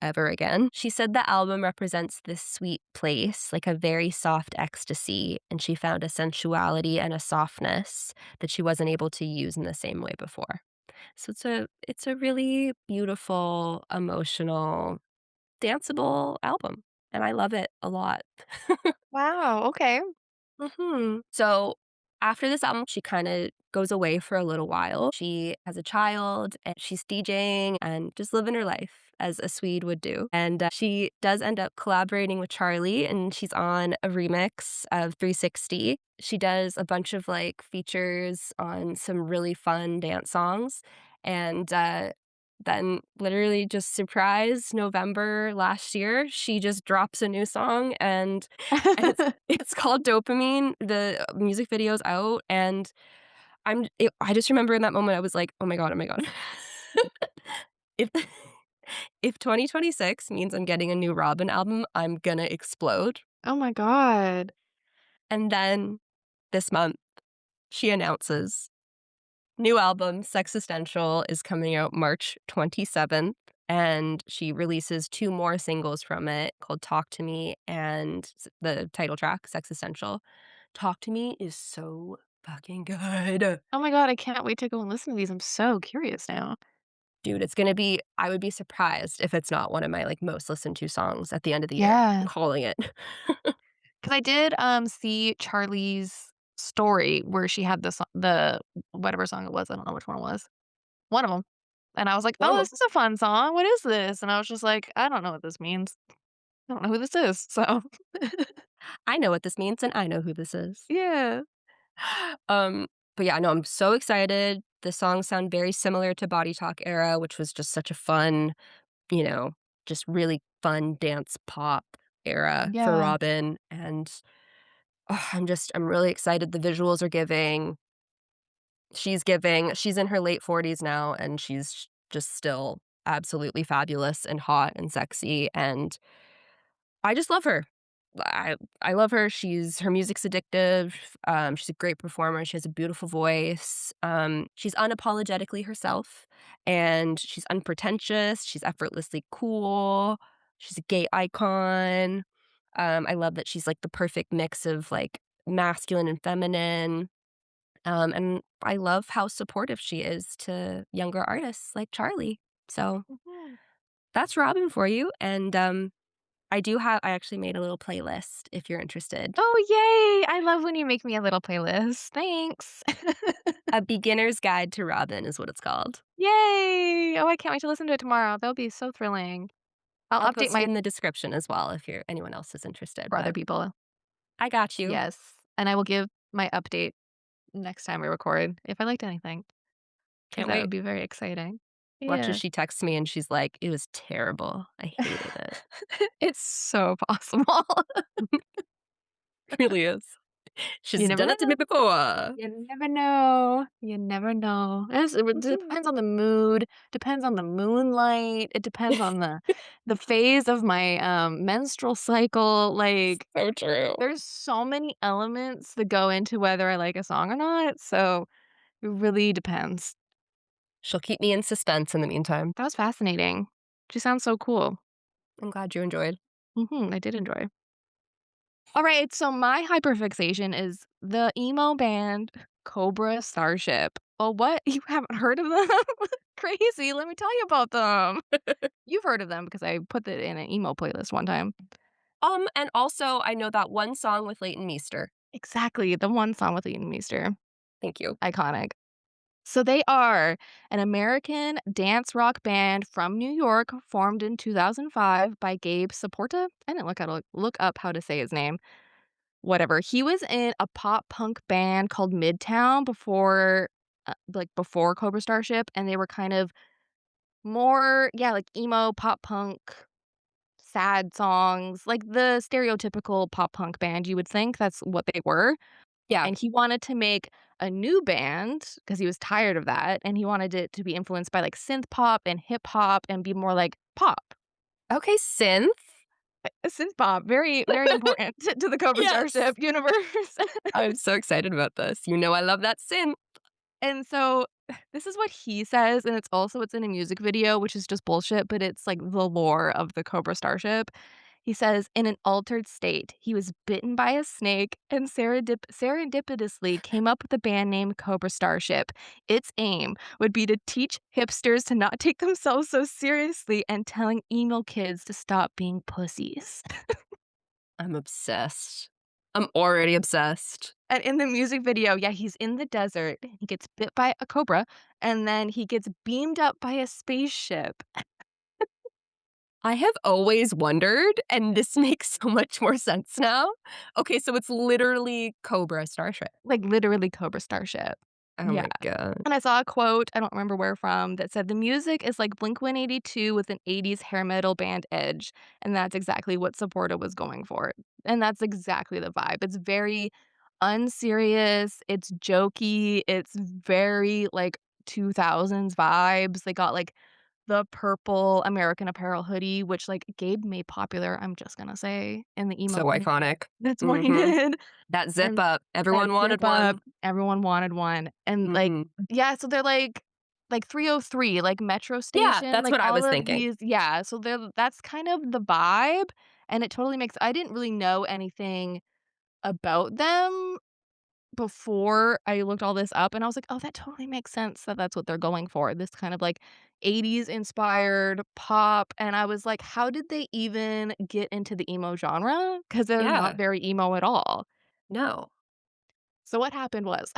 ever again. She said the album represents this sweet place, like a very soft ecstasy, and she found a sensuality and a softness that she wasn't able to use in the same way before. So it's a really beautiful, emotional, danceable album, and I love it a lot. Wow, okay. So, after this album, she kinda goes away for a little while. She has a child, and she's DJing and just living her life as a Swede would do, and, she does end up collaborating with Charlie, and she's on a remix of 360. She does a bunch of, like, features on some really fun dance songs, and, then literally just surprise November last year, she just drops a new song, and it's called Dopamine. The music video's out, and I just remember in that moment, I was like, "Oh my god, oh my god." If if 2026 means I'm getting a new Robyn album, I'm gonna explode. Oh my god. And then this month, she announces new album, Sexistential, is coming out March 27th, and she releases 2 more singles from it called "Talk to Me" and the title track, Sexistential. "Talk to Me" is so fucking good. Oh my god, I can't wait to go and listen to these, I'm so curious now. Dude, it's gonna be I would be surprised if it's not one of my, like, most listened to songs at the end of the year. I'm Yeah, calling it. 'cause I did, see Charlie's story where she had the whatever song it was, I don't know which one it was. One of them, and I was like, One of "Oh, them. this is a fun song, what is this?" And I was just like, "I don't know what this means. I don't know who this is." So I know what this means, and I know who this is. yeah. Um, but yeah, no, I'm so excited. The songs sound very similar to Body Talk Era, which was just such a fun, you know, just really fun dance pop era for Yeah. Robyn, and, I'm really excited. The visuals are giving. She's giving. She's in her late 40s now, and she's just still absolutely fabulous and hot and sexy, and I just love her. I love her. Her music's addictive. She's a great performer. She has a beautiful voice. She's unapologetically herself, and she's unpretentious. She's effortlessly cool. She's a gay icon. I love that she's like the perfect mix of like masculine and feminine. And I love how supportive she is to younger artists like Charlie. So Mhm. that's Robin for you. And I actually made a little playlist if you're interested. Oh, yay! I love when you make me a little playlist. Thanks. A Beginner's Guide to Robyn is what it's called. Yay! Oh, I can't wait to listen to it tomorrow. That'll be so thrilling. I'll I'll update post it my in the description as well if anyone else is interested, for other but people. I got you. Yes, and I will give my update next time we record if I liked anything, because Can't that wait. would be very excially. Watch as Yeah. she texts me and she's like, "It was terrible. I hated it." It's so possible. Really is. You She's never done it to know. me before. You never know. You never know. It Mhm. depends on the mood, depends on the moonlight, it depends on the phase of my, menstrual cycle, like, So true. there's so many elements that go into whether I like a song or not, so it really depends. She'll keep me in suspense in the meantime. That was fascinating. She sounds so cool. I'm glad you enjoyed. I did enjoy. Alright, so my hyperfixation is the emo band Cobra Starship. Oh, what? You haven't heard of them? Crazy, let me tell you about them. You've heard of them because I put it in an emo playlist one time. And also I know that one song with Leighton Meester. Exactly, the one song with Ian Meester. Thank you. Iconic. So they are an American dance rock band from New York formed in 2005 by Gabe Saporta. I didn't look up how to say his name. Whatever. He was in a pop punk band called Midtown before Cobra Starship, and they were kind of more, yeah, like emo pop punk, sad songs, like the stereotypical pop punk band you would think that's what they were. Yeah. And he wanted to make a new band because he was tired of that, and he wanted it to be influenced by, like, synth pop and hip hop and be more like pop. Okay, synth. Synth pop, very, very important to the Cobra Yes. Starship universe. I'm so excited about this. You know I love that synth. And so this is what he says, and it's in a music video, which is just bullshit, but it's like the lore of the Cobra Starship. He says, in an altered state, he was bitten by a snake and serendipitously came up with the band name Cobra Starship. Its aim would be to teach hipsters to not take themselves so seriously and telling emo kids to stop being pussies. I'm obsessed. I'm already obsessed. And in the music video, yeah, he's in the desert, he gets bit by a cobra, and then he gets beamed up by a spaceship. I have always wondered, and this makes so much more sense now. Okay, so it's literally Cobra Starship. Like, literally Cobra Starship. Oh Yeah. my god. And I saw a quote, I don't remember where from, that said, "The music is like Blink-182 with an '80s hair metal band edge," and that's exactly what Supporta was going for, and that's exactly the vibe. It's very unserious, it's jokey, it's very, like, 2000s vibes. They got, like, the purple American Apparel hoodie, which, like, Gabe made popular, I'm just gonna say, in the emo So community. iconic. That's what he Mhm. did. That zip And up. that Everyone zip wanted up, one. everyone wanted one, and, like Mhm. yeah, so they're like 303, like Metro Yeah, Station, that's like what I all was of thinking. these yeah, so that's kind of the vibe, and it totally makes I didn't really know anything about them before I looked all this up, and I was like, "Oh, that totally makes sense that that's what they're going for, this kind of, like, '80s inspired pop," and I was like, "How did they even get into the emo genre? Because 'Cause they're not Yeah. very emo at all." No. So what happened was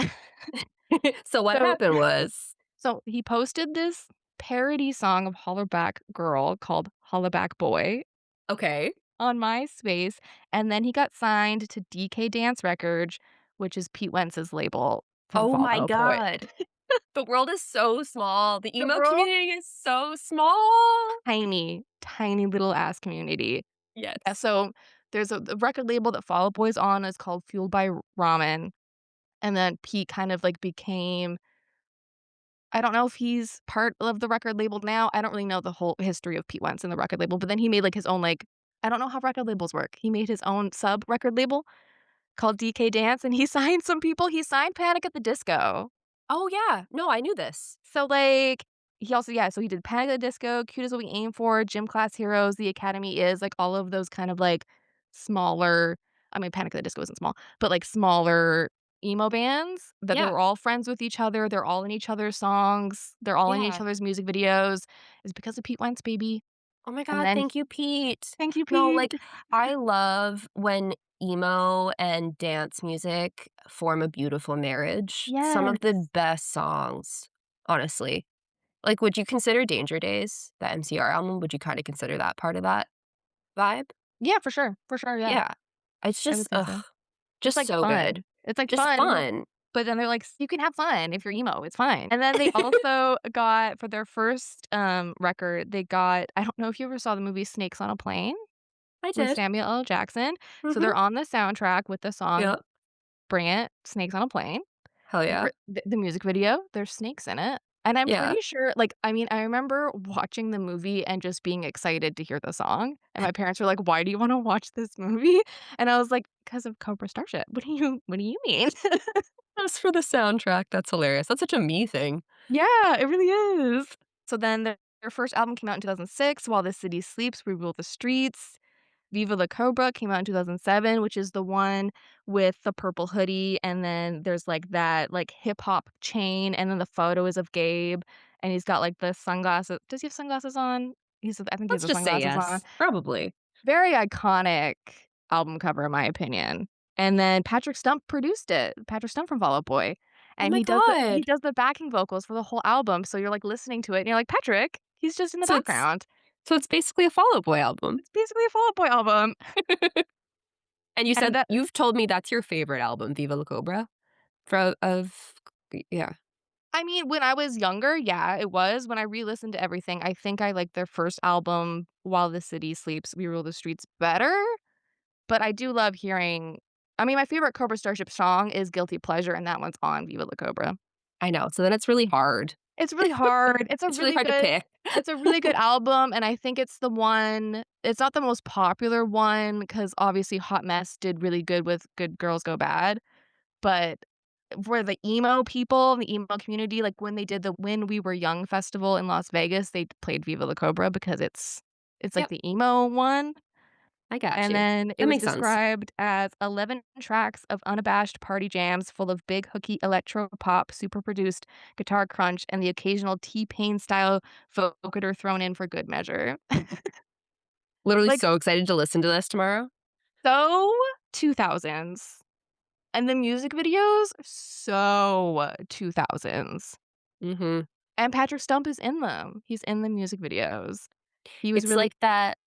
So what so happened was so he posted this parody song of Hollerback Girl called Hollaback Boy okay. on MySpace, and then he got signed to DK Dance Records, which is Pete Wentz's label from Oh Fall my Out Boy. god. The world is so small. The The emo world community is so small. tiny, tiny little ass community. Yeah, Yes. so there's the record label that Fall Out Boy's on is called Fueled by Ramen, and then Pete kind of, like, became I don't know if he's part of the record label now. I don't really know the whole history of Pete Wentz and the record label, but then he made, like, his own, like I don't know how record labels work. He made his own sub record label called DK Dance, and he signed some people. He signed Panic at the Disco. Oh, yeah. No, I knew this. So, like, he also yeah, so he did Panic at the Disco, Cute Is What We Aim For, Gym Class Heroes, The Academy Is, like, all of those kind of, like, smaller I mean, Panic at the Disco isn't small, but, like, smaller emo bands that they Yeah. were all friends with each other, they're all in each other's songs, they're all in each Yeah. other's music videos. It's because of Pete Wentz, baby. Oh my And god, then thank you, Pete. thank you, No, Pete. like, I love when emo and dance music form a beautiful marriage. Some of the Yes. best songs, honestly. Like, would you consider Danger Days, the MCR album, would you kinda consider that part of that vibe? Yeah, for sure, yeah. Yeah. It's I would just, say so. It's, just like, so fun. good. It's, like, Just fun, fun. but then they're like, "You can have fun if you're emo, it's fine." And then they also got for their first, record, they got I don't know if you ever saw the movie Snakes on a Plane I with did. Samuel L. Jackson. So Mhm. they're on the soundtrack with the song Yep. Bring It, Snakes on a Plane. Hell yeah. The music video, there's snakes in it, and I'm Yeah. pretty sure like, I mean, I remember watching the movie and just being excited to hear the song, and my parents were like, "Why do you wanna watch this movie?" And I was like, "'Cause of Cobra Starship." What do you mean?" Just for the soundtrack, that's hilarious. That's such a me thing. Yeah, it really is. So then their first album came out in 2006, While the City Sleeps, We Rule the Streets. Viva La Cobra came out in 2007, which is the one with the purple hoodie, and then there's, like, that, like, hip hop chain, and then the photo is of Gabe, and he's got, like, the sunglasses does he have sunglasses on? I think he has Let's the just say sunglasses on. yes. Probably. Very iconic album cover in my opinion. And then Patrick Stump produced it, Patrick Stump from Fall Out Boy, Oh and my he god. does the backing vocals for the whole album, so you're, like, listening to it, and you're like, "Patrick, he's just in the So it's background." so it's basically a Fall Out Boy album. It's basically a Fall Out Boy album. And you And said you've told me that's your favorite album, Viva La Cobra? Fro of yeah. I mean, when I was younger, yeah, it was. When I re-listened to everything, I think I like their first album, While the City Sleeps, We Rule the Streets better, but I do love hearing I mean, my favorite Cobra Starship song is Guilty Pleasure, and that one's on Viva La Cobra. I know, so then it's really hard. It's really hard. It's really hard to pick. It's a really good album, and I think it's the one it's not the most popular one because obviously Hot Mess did really good with Good Girls Go Bad, but for the emo people, the emo community, like, when they did the When We Were Young festival in Las Vegas, they played Viva La Cobra because it's like Yep, the emo one, I got and you. then it That was makes sense. described as 11 tracks of unabashed party jams full of big hooky electro pop, super produced guitar crunch, and the occasional T-Pain style vocoder thrown in for good measure. Literally Like, so excited to listen to this tomorrow. so 2000s. And the music videos, so 2000s. Mhm. And Patrick Stump is in them. He's in the music videos. He was It's really like that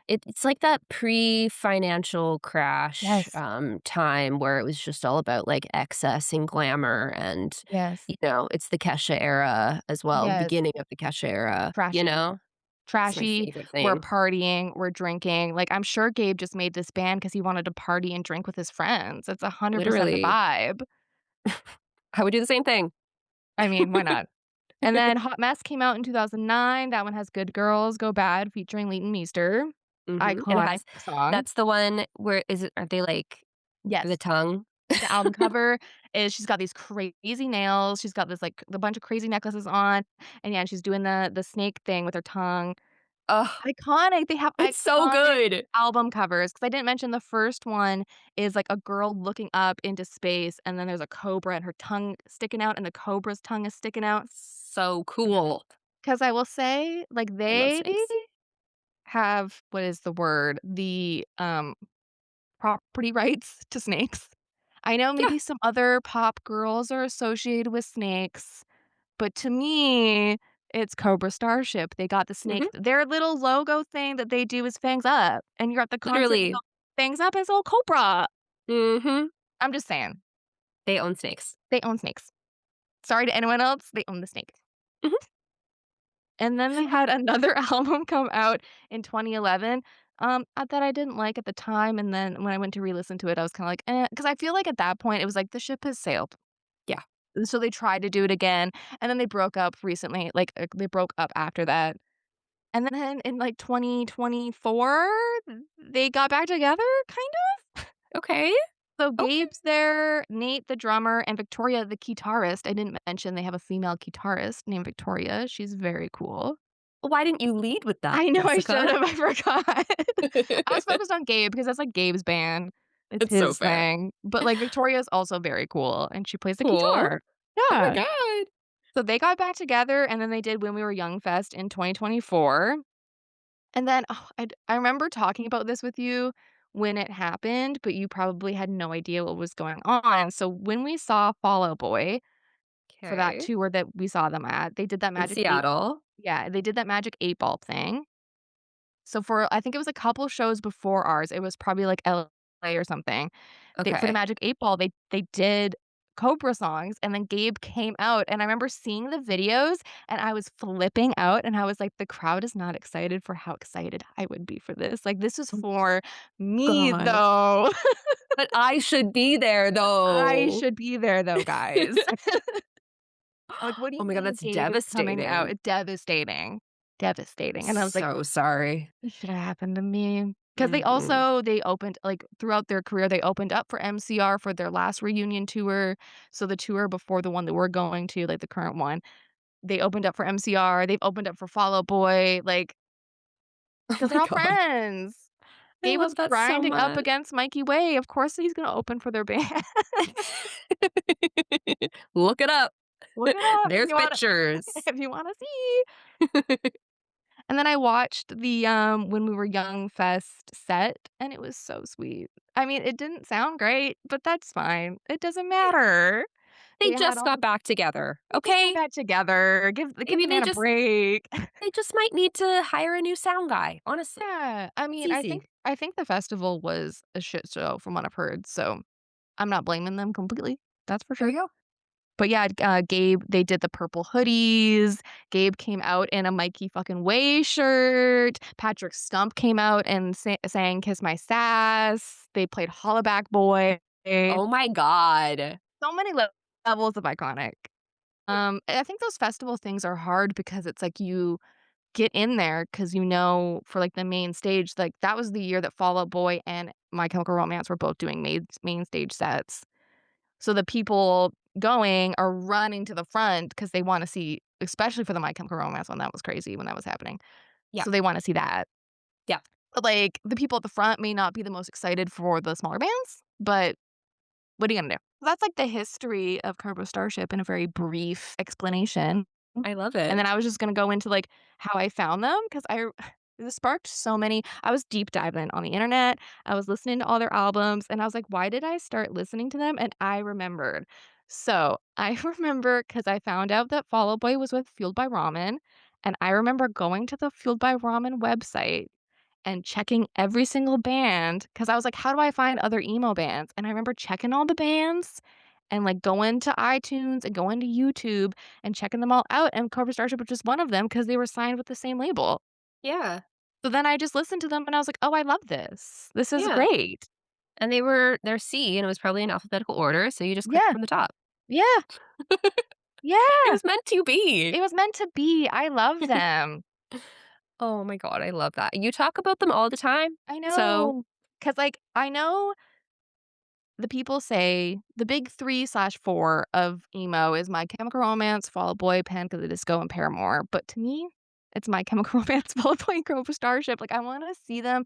it's like that pre-financial crash, Yes, time where it was just all about, like, excess and glamour and, yes, it's the Kesha era as well, yes. beginning of the Kesha era, you Trashy. know? It's my Trashy, favorite we're thing. partying, we're drinking, like, I'm sure Gabe just made this band because he wanted to party and drink with his friends. It's 100% the Literally. vibe. I would do the same thing. I mean, why not? And then Hot Mess came out in 2009, that one has Good Girls Go Bad featuring Leighton Meester. Mhm, and it Iconic has song. that's the one where is it are they, like, the Yes. tongue? The album cover is she's got these crazy nails, she's got this, like, a bunch of crazy necklaces on, and yeah, and she's doing the snake thing with her tongue. Oh, Iconic, they have it's so iconic good. album covers, because I didn't mention the first one is, like, a girl looking up into space, and then there's a cobra and her tongue sticking out, and the cobra's tongue is sticking out. So cool. Because I will say, like, I love they snakes. have what is the word? Property rights to snakes. I know Yeah, maybe some other pop girls are associated with snakes, but to me, it's Cobra Starship. They got the snake mhm, their little logo thing that they do is fangs up, and you're at the concert, you go, literally. "Fangs up is all Cobra." Mhm. I'm just saying, They own snakes. they own snakes. Sorry to anyone else, they own the snake. Mhm. And then they had another album come out in 2011, that I didn't like at the time, and then when I went to re-listen to it, I was kinda like, "Eh," because I feel like at that point, it was like the ship has sailed. Yeah. And so they tried to do it again, and then they broke up recently, like, they broke up after that. And then in, like, 2024, they got back together, kind of? Okay. So Okay. Gabe's there, Nate, the drummer, and Victoria, the guitarist. I didn't mention they have a female guitarist named Victoria. She's very cool. Why didn't you lead with that, I know I should Jessica? have, I forgot. I was focused on Gabe because that's, like, Gabe's band. It's It's so his fair. thing. But, like, Victoria's also very cool, and she plays the Cool. guitar. Oh my Yeah. god. So they got back together, and then they did When We Were Young Fest in 2024. And then, I remember talking about this with you when it happened, but you probably had no idea what was going on. So when we saw Fall Out Boy for that Okay. tour that we saw them at, they did that In Magic 8 Seattle. yeah, they did that Magic 8 Ball thing. So for I think it was a couple shows before ours, it was probably like LA or something. They for the Okay. Magic 8 Ball, they did Cobra songs, and then Gabe came out, and I remember seeing the videos, and I was flipping out, and I was like, "The crowd is not excited for how excited I would be for this." Like, this is Oh for me, god. though. But I should be there I though. should be there, though, guys. Like, "What do Oh you my god, mean that's Gabe is coming out?" devastating. Devastating. Devastating, and I was like, So sorry. "This should have happened to me." 'Cause Mhm. they opened like, throughout their career, they opened up for MCR for their last reunion tour. So the tour before the one that we're going to, like, the current one, they opened up for MCR, they've opened up for Fall Out Boy, like, Oh 'cause they're my all god. friends. I Gabe was love that so grinding up much. against Mikey Way, of course he's gonna open for their band. Look it up. Look it up if There's you wanna pictures. if you wanna see. And then I watched the, When We Were Young Fest set, and it was so sweet. I mean, it didn't sound great, but that's fine. It doesn't matter. They They had just all got the back together, they just got okay? back together. Give Maybe the man a break. they just might need to hire a new sound guy, honestly. Yeah, I It's mean, I think easy. I think the festival was a shit show from what I've heard, so I'm not blaming them completely, that's for There sure. you go. But yeah, Gabe they did the purple hoodies, Gabe came out in a Mikey fucking Way shirt, Patrick Stump came out and sang "Kiss My Sass," they played Hollaback Boy. Oh my god. So many levels of iconic. I think those festival things are hard because it's like you get in there because for, like, the main stage, like, that was the year that Fall Out Boy and My Chemical Romance were both doing main stage sets. So the people going are running to the front because they wanna see, especially for the My Chemical Romance one, that was crazy when that was happening. Yeah, So they wanna see that. yeah. But, like, the people at the front may not be the most excited for the smaller bands, but what are you gonna do? That's, like, the history of Cobra Starship in a very brief explanation. I love And it. then I was just gonna go into, like, how I found them because I this sparked so many I was deep diving on the internet, I was listening to all their albums, and I was like, "Why did I start listening to them?" And I remembered. So, I remember because I found out that Fall Out Boy was with Fueled by Ramen, and I remember going to the Fueled by Ramen website and checking every single band because I was like, "How do I find other emo bands?" And I remember checking all the bands and, like, going to iTunes and going to YouTube and checking them all out, and Cobra Starship was just one of them because they were signed with the same label. Yeah, So then I just listened to them and I was like, "Oh, I love this. This is yeah. great." And they're C, and it was probably in alphabetical order, so you just clicked Yeah. from the top. Yeah. It Yeah. was meant to be. It was meant to be. I love them. Oh my god, I love that. You talk about them all the time, I so know. Cause like, I know the people say the big 3/4 of emo is My Chemical Romance, Fall Out Boy, Panic! At the Disco, and Paramore, but to me, it's My Chemical Romance, Fall Out Boy, and Cobra Starship. Like, I wanna see them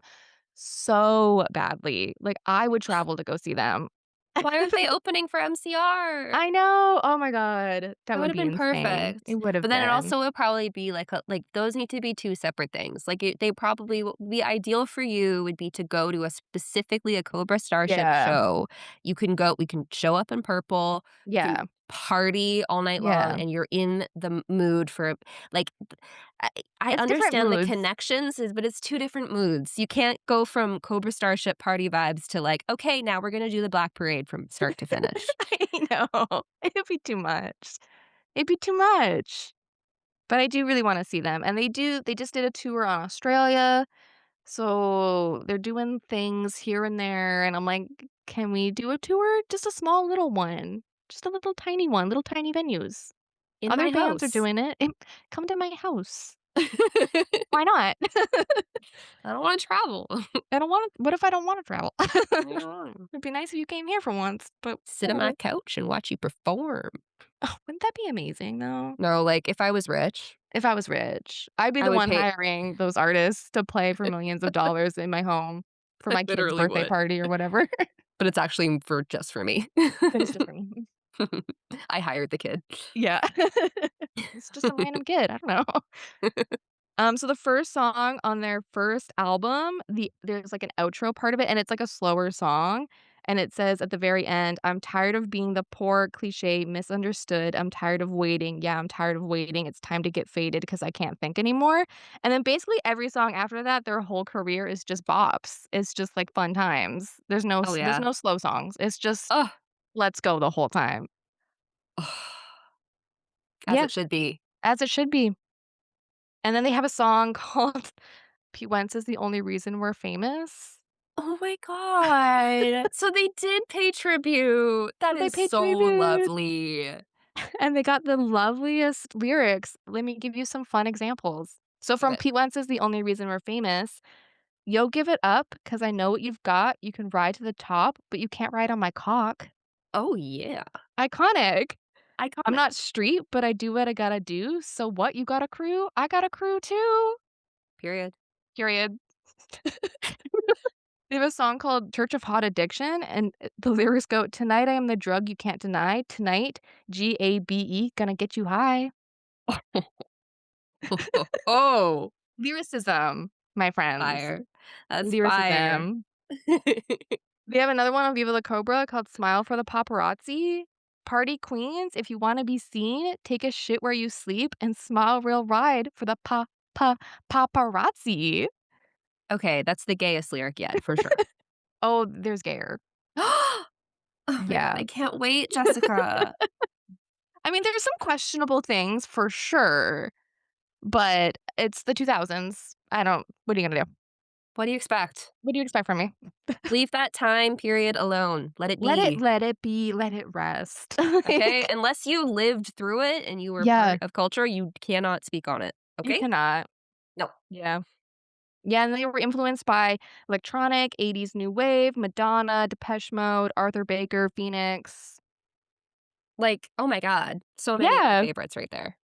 so badly. Like, I would travel to go see them. why aren't they opening for MCR? I know. Oh my god. That That would would've be been insane. It perfect. would have But then it been. also would probably be like those need to be 2 separate things. Like, they probably the ideal for you would be to go to specifically a Cobra Starship Yeah. show. We can show up in purple, we can Yeah. party all night long, Yeah. and you're in the mood for like, I I It's different understand the moods. connections, but it's 2 different moods. You can't go from Cobra Starship party vibes to like, "Okay, now we're gonna do the Black Parade from start to finish." I know. It'd be too much. It'd be too much. But I do really wanna see them, and they just did a tour on Australia, so they're doing things here and there, and I'm like, "Can we do a tour? Just a small little one. Just a little tiny one, little tiny venues. In Other my bands are house. doing it. Come to my house. I Why not?" don't wanna travel. I don't wanna what if I don't wanna travel? I don't wanna It'd be nice if you came here for once, but sit on my whatever. couch and watch you perform. Oh, wouldn't that be amazing, though? No, like, if I was rich, If I was rich, I'd be I the would one pay hiring those artists to play for millions of dollars in my home for I my kid's literally birthday would, party or whatever. but it's actually for just for me. But it's just for me. I hired the kid. Yeah. It's just a random kid, I don't know. So the first song on their first album, there's, like, an outro part of it, and it's, like, a slower song, and it says at the very end, "I'm tired of being the poor, cliché, misunderstood. I'm tired of waiting. Yeah, I'm tired of waiting. It's time to get faded because I can't think anymore." And then basically every song after that, their whole career is just bops. It's just, like, fun times. Oh, There's yeah. no slow songs. It's just, Oh, let's go the whole time. as Yeah, it should be. as it should be. And then they have a song called Pete Wentz is the only reason we're famous. Oh my god. So they did pay tribute. That So they is paid so tribute, lovely. and they got the loveliest lyrics. Let me give you some fun examples. So Give from it. Pete Wentz is the only reason we're famous. Yo, give it up, 'cause I know what you've got. You can ride to the top, but you can't ride on my cock. Oh, yeah. Iconic. I'm Iconic. not street, but I do what I gotta do. So what? You got a crew? I got a crew too. Period. Period. They have a song called Church of Hot Addiction, and, the lyrics go, "Tonight I am the drug you can't deny. Tonight, GABE, gonna get you high." Oh. Lyricism, my friends. Fire. That's fire. Lyricism. They have another one on Viva La Cobra called Smile for the Paparazzi. Party queens, if you wanna be seen, take a shit where you sleep and smile real ride for the paparazzi. Okay, that's the gayest lyric yet, for sure. Oh, there's gayer. Oh my god, Yeah. I can't wait, Jessica. I mean, there's some questionable things for sure, but it's the 2000s. I don't what are you gonna do? What do you expect? What do you expect from me? Leave that time period alone. Let it Let it be, let it be, let it rest. okay? Like Unless you lived through it and you were yeah, part of culture, you cannot speak on it, you okay? cannot. No. Yeah. Yeah, and they were influenced by electronic, 80s new wave, Madonna, Depeche Mode, Arthur Baker, Phoenix. Like, oh my god, so many of my Yeah. favorites right there.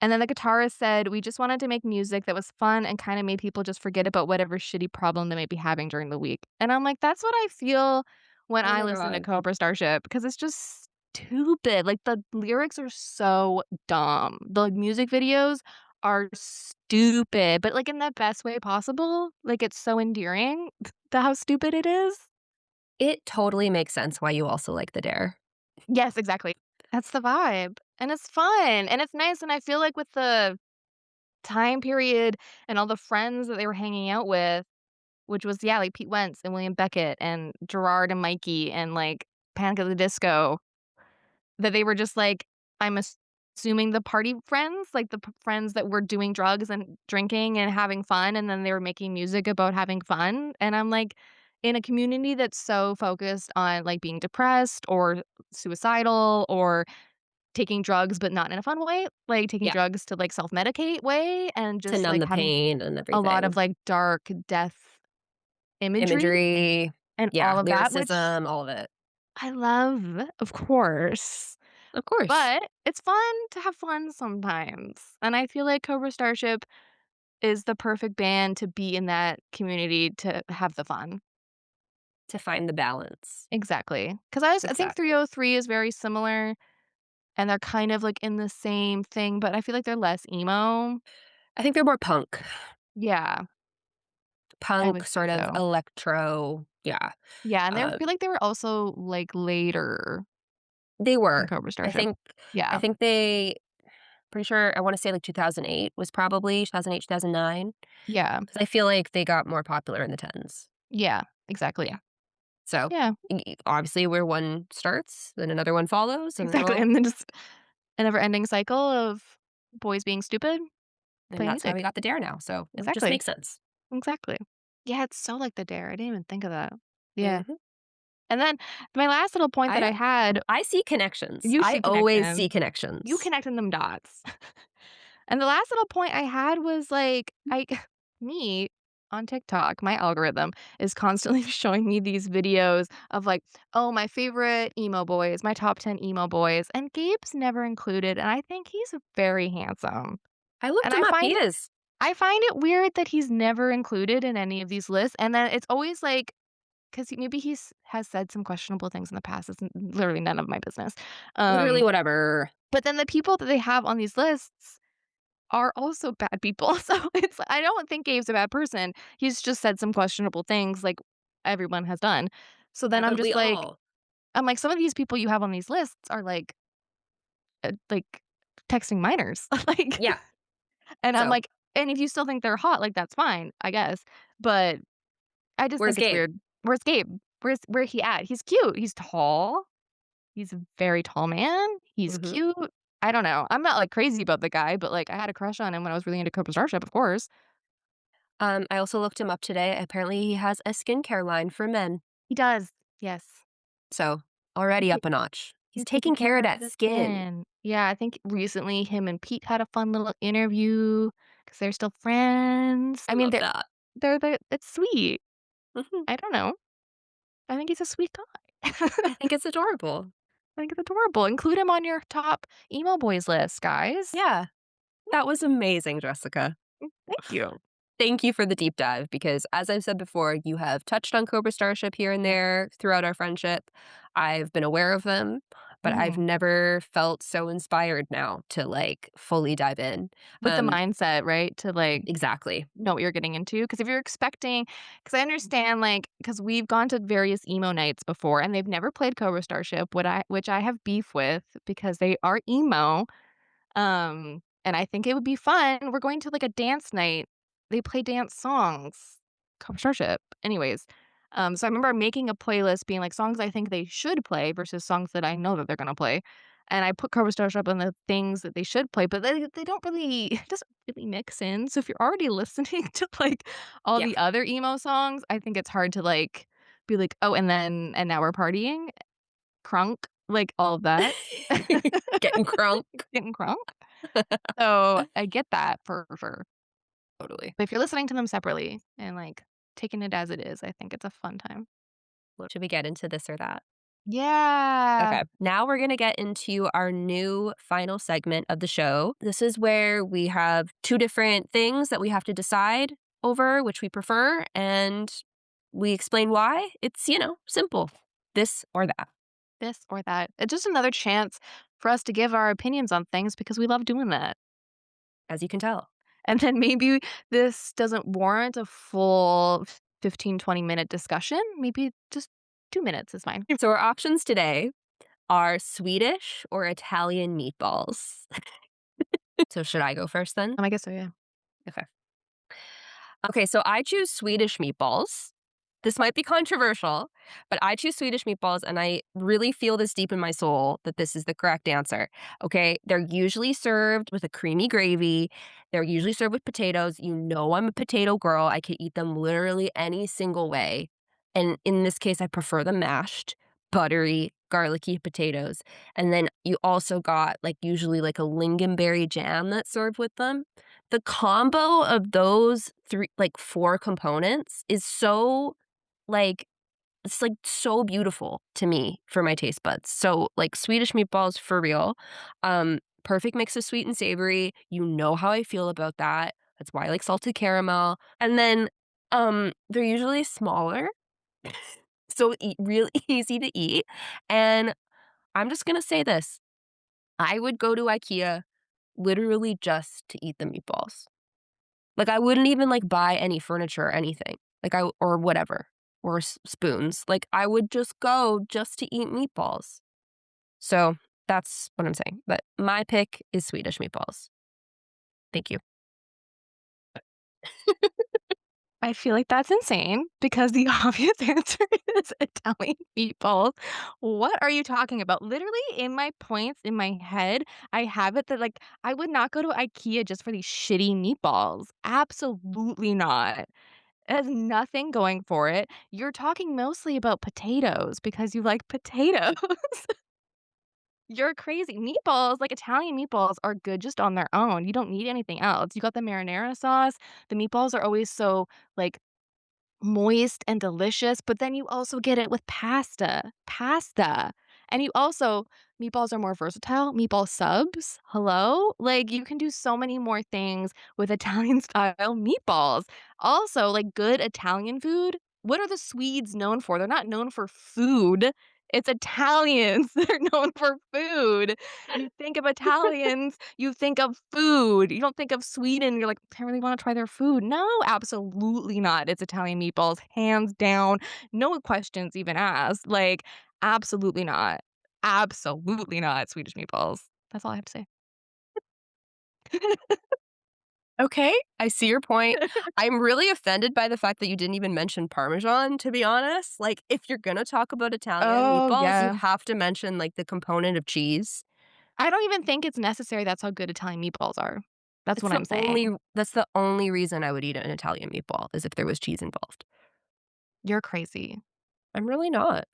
And then the guitarist said, "We just wanted to make music that was fun and kinda made people just forget about whatever shitty problem they might be having during the week." And I'm like, "That's what I feel when Oh I my listen to god. Cobra Starship because it's just stupid." Like, the lyrics are so dumb. The, like, music videos are stupid, but, like, in the best way possible. Like, it's so endearing the how stupid it is. It totally makes sense why you also like The Dare. Yes, exactly. That's the vibe, and it's fun, and it's nice, and I feel like with the time period and all the friends that they were hanging out with, which was, yeah, like Pete Wentz and William Beckett and Gerard and Mikey and, like, Panic at the Disco, that they were just, like, I'm assuming the party friends, like, the friends that were doing drugs and drinking and having fun, and then they were making music about having fun, and I'm like, in a community that's so focused on, like, being depressed or suicidal or taking drugs, but not in a fun way, like, taking Yeah, drugs to, like, self-medicate way and to just, numb like, the having pain and a lot of, everything. like, dark death imagery Imagery, and yeah, all of that, which lyricism, all of it. I love, of course, Of course, but it's fun to have fun sometimes, and I feel like Cobra Starship is the perfect band to be in that community to have the fun. to find the balance. Exactly, 'cause I think Exactly. 303 is very similar, and they're kind of, like, in the same thing, but I feel like they're less emo. I think they're more punk. Yeah, I Punk, would say sort of so. electro, yeah. Yeah, and they Uh, feel like they were also, like, later they than were. Cobra I Starship. think I Yeah, think they pretty sure I wanna say, like, 2008 was probably 2008, 2009, yeah, 'cause I feel like they got more popular in the 10s. yeah, exactly. Yeah. So, Yeah, obviously, where one starts, then another one follows, and it exactly, all and then just a never-ending cycle of boys being stupid, and playing that's why we music. got the Dare now, so it just Exactly, makes sense. exactly. Yeah, it's so like The Dare, I didn't even think of that. Yeah, Mhm. and then my last little point that I I had I see connections. you I see always connections. see You connections. connecting them dots. And the last little point I had was, like, I me on TikTok, my algorithm is constantly showing me these videos of, like, "Oh, my favorite emo boys, my top 10 emo boys," and Gabe's never included, and I think he's very handsome. I looked And him up, he is. I find it weird that he's never included in any of these lists, and then it's always, like 'cause maybe has said some questionable things in the past, it's literally none of my business. Literally Um, whatever. but then the people that they have on these lists are also bad people. So it's I don't think Gabe's a bad person. He's just said some questionable things like everyone has done. So then Haven't we all? I'm like, some of these people you have on these lists are like texting minors. Like Yeah, and I'm so, like, and if you still think they're hot, like that's fine, I guess. But I just where's think it's Gabe? weird. Where's Gabe? Where he at? He's cute. He's tall. He's a very tall man. He's Mhm. cute. I don't know. I'm not like crazy about the guy, but like I had a crush on him when I was really into Cobra Starship, of course. I also looked him up today, apparently he has a skincare line for men, He does. Yes. so He's already ta up a notch. He's he's taking taking care care of of that his skin. skin. Yeah, I think recently him and Pete had a fun little interview because 'cause they're still friends. I I mean, love that. they're it's sweet. Mhm. I don't know. I think he's a sweet guy. I think it's adorable. I think it's adorable. Include him on your top emo boys list, guys. Yeah, that was amazing, Jessica. Thank you. Thank you for the deep dive because, as I've said before, you have touched on Cobra Starship here and Yeah. there throughout our friendship. I've been aware of them, but I've Mhm. never felt so inspired now to, like, fully dive in. With the Um mindset, right? To, like, exactly. know what you're getting into. Because if you're expecting, because I understand, like, because 'cause we've gone to various emo nights before, and they've never played Cobra Starship, which I have beef with because they are emo. And I think it would be fun. We're going to, like, a dance night. They play dance songs. Cobra Starship. Anyways, so I remember making a playlist being like songs I think they should play versus songs that I know that they're gonna play. And I put Cobra Starship on the things that they should play, but they don't really it doesn't really mix in. So if you're already listening to, like, all Yeah. the other emo songs, I think it's hard to, like, be like, "Oh, and now we're partying." Crunk, like, all of that. Getting crunk. Getting crunk. So, I get that for sure. Totally. But if you're listening to them separately and, like, taking it as it is, I think it's a fun time. Should we get into this or that? Yeah. Okay, now we're gonna get into our new final segment of the show. This is where we have 2 different things that we have to decide over which we prefer, and we explain why. It's, simple. This or that, This or that. It's just another chance for us to give our opinions on things because we love doing that. as you can tell. And then maybe this doesn't warrant a full 15, 20-minute discussion. Maybe just 2 minutes is fine. So our options today are Swedish or Italian meatballs. So should I go first then? I guess so, yeah. Okay. Okay, so I choose Swedish meatballs. This might be controversial, but I choose Swedish meatballs, and I really feel this deep in my soul that this is the correct answer. Okay, they're usually served with a creamy gravy. They're usually served with potatoes. You know, I'm a potato girl. I could eat them literally any single way. And in this case, I prefer the mashed, buttery, garlicky potatoes. And then you also got like usually like a lingonberry jam that's served with them. The combo of those 3 like, 4 components is so, like it's, like, so beautiful to me for my taste buds. So, like, Swedish meatballs for real. Perfect mix of sweet and savory. You know how I feel about that. That's why I like salted caramel. And then, they're usually smaller, so really easy to eat. And I'm just gonna say this, I would go to IKEA literally just to eat the meatballs. Like, I wouldn't even, like, buy any furniture or anything, like, or whatever, or spoons. Like, I would just go just to eat meatballs. So, that's what I'm saying, but my pick is Swedish meatballs. Thank you. I feel like that's insane because the obvious answer is Italian meatballs. What are you talking about? Literally in my points in my head, I have it that, like, I would not go to IKEA just for these shitty meatballs. Absolutely not. It has nothing going for it. You're talking mostly about potatoes because you like potatoes. You're crazy. Meatballs, like Italian meatballs, are good just on their own. You don't need anything else. You got the marinara sauce. The meatballs are always so, like, moist and delicious, but then you also get it with pasta, and you also meatballs are more versatile, meatball subs, hello? Like, you can do so many more things with Italian style meatballs. Also, like, good Italian food, what are the Swedes known for? They're not known for food, it's Italians, they're known for food. You think of Italians, you think of food. You don't think of Sweden, you're like, "I really wanna try their food." No, absolutely not. It's Italian meatballs, hands down, no questions even asked. Like, absolutely not. Absolutely not Swedish meatballs. That's all I have to say. Okay, I see your point. I'm really offended by the fact that you didn't even mention Parmesan, to be honest. Like, if you're gonna talk about Italian Oh, meatballs, you yeah. have to mention, like, the component of cheese. I don't even think it's necessary, that's how good Italian meatballs are. That's It's what the I'm only saying. that's the only reason I would eat an Italian meatball is if there was cheese involved. You're crazy. I'm really not.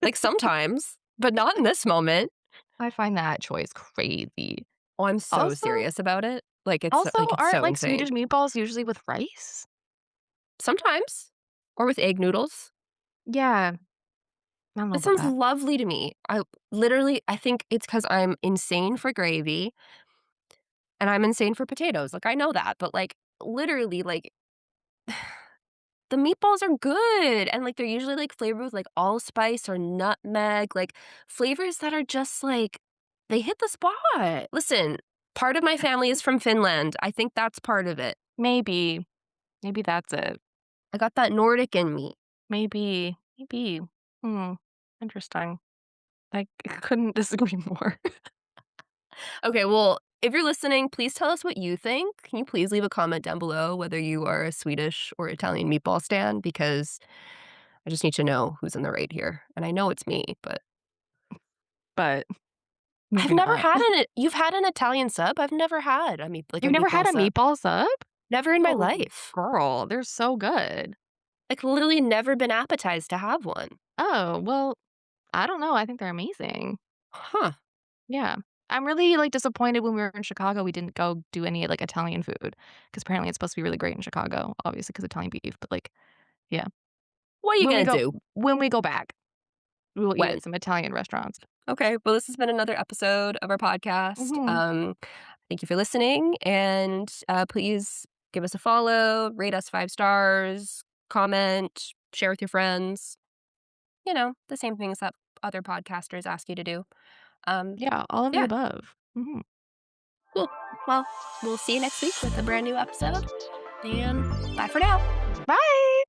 Like, sometimes, but not in this moment. I find that choice crazy. Oh, I'm so Also serious about it. also, It's aren't, so like, insane. Swedish meatballs usually with rice? Sometimes. Or with egg noodles. Yeah, I don't know It about sounds that. lovely to me. I think it's because 'cause I'm insane for gravy and I'm insane for potatoes. Like, I know that, but, like, literally, like, the meatballs are good, and, like, they're usually, like, flavored with, like, allspice or nutmeg, like, flavors that are just, like they hit the spot. Listen, part of my family is from Finland. I think that's part of it. Maybe. Maybe that's it. I got that Nordic in me. Maybe. Maybe. Hmm. Interesting. I couldn't disagree more. Okay, well, if you're listening, please tell us what you think. Can you please leave a comment down below whether you are a Swedish or Italian meatball stan? Because I just need to know who's in the right here. And I know it's me, but But I've maybe never not. had you've had an Italian sub? I've never had like a You've never had meatball a sub. meatball sub? Never in my Oh, life. girl, they're so good. Like literally never been appetized to have one. Oh, well, I don't know, I think they're amazing. Huh. Yeah. I'm really, like, disappointed when we were in Chicago, we didn't go do any, like, Italian food because apparently it's supposed to be really great in Chicago, obviously because Italian beef, but, like, yeah. What are you When we gonna go do? when we go back, we will eat When? at some Italian restaurants. Okay, well, this has been another episode of our podcast. Mhm. Thank you for listening, and please give us a follow, rate us 5 stars, comment, share with your friends. You know, the same things that other podcasters ask you to do. Um, Yeah, all of the yeah, above. Mhm. cool. Well, we'll see you next week with a brand new episode, and bye for now. Bye.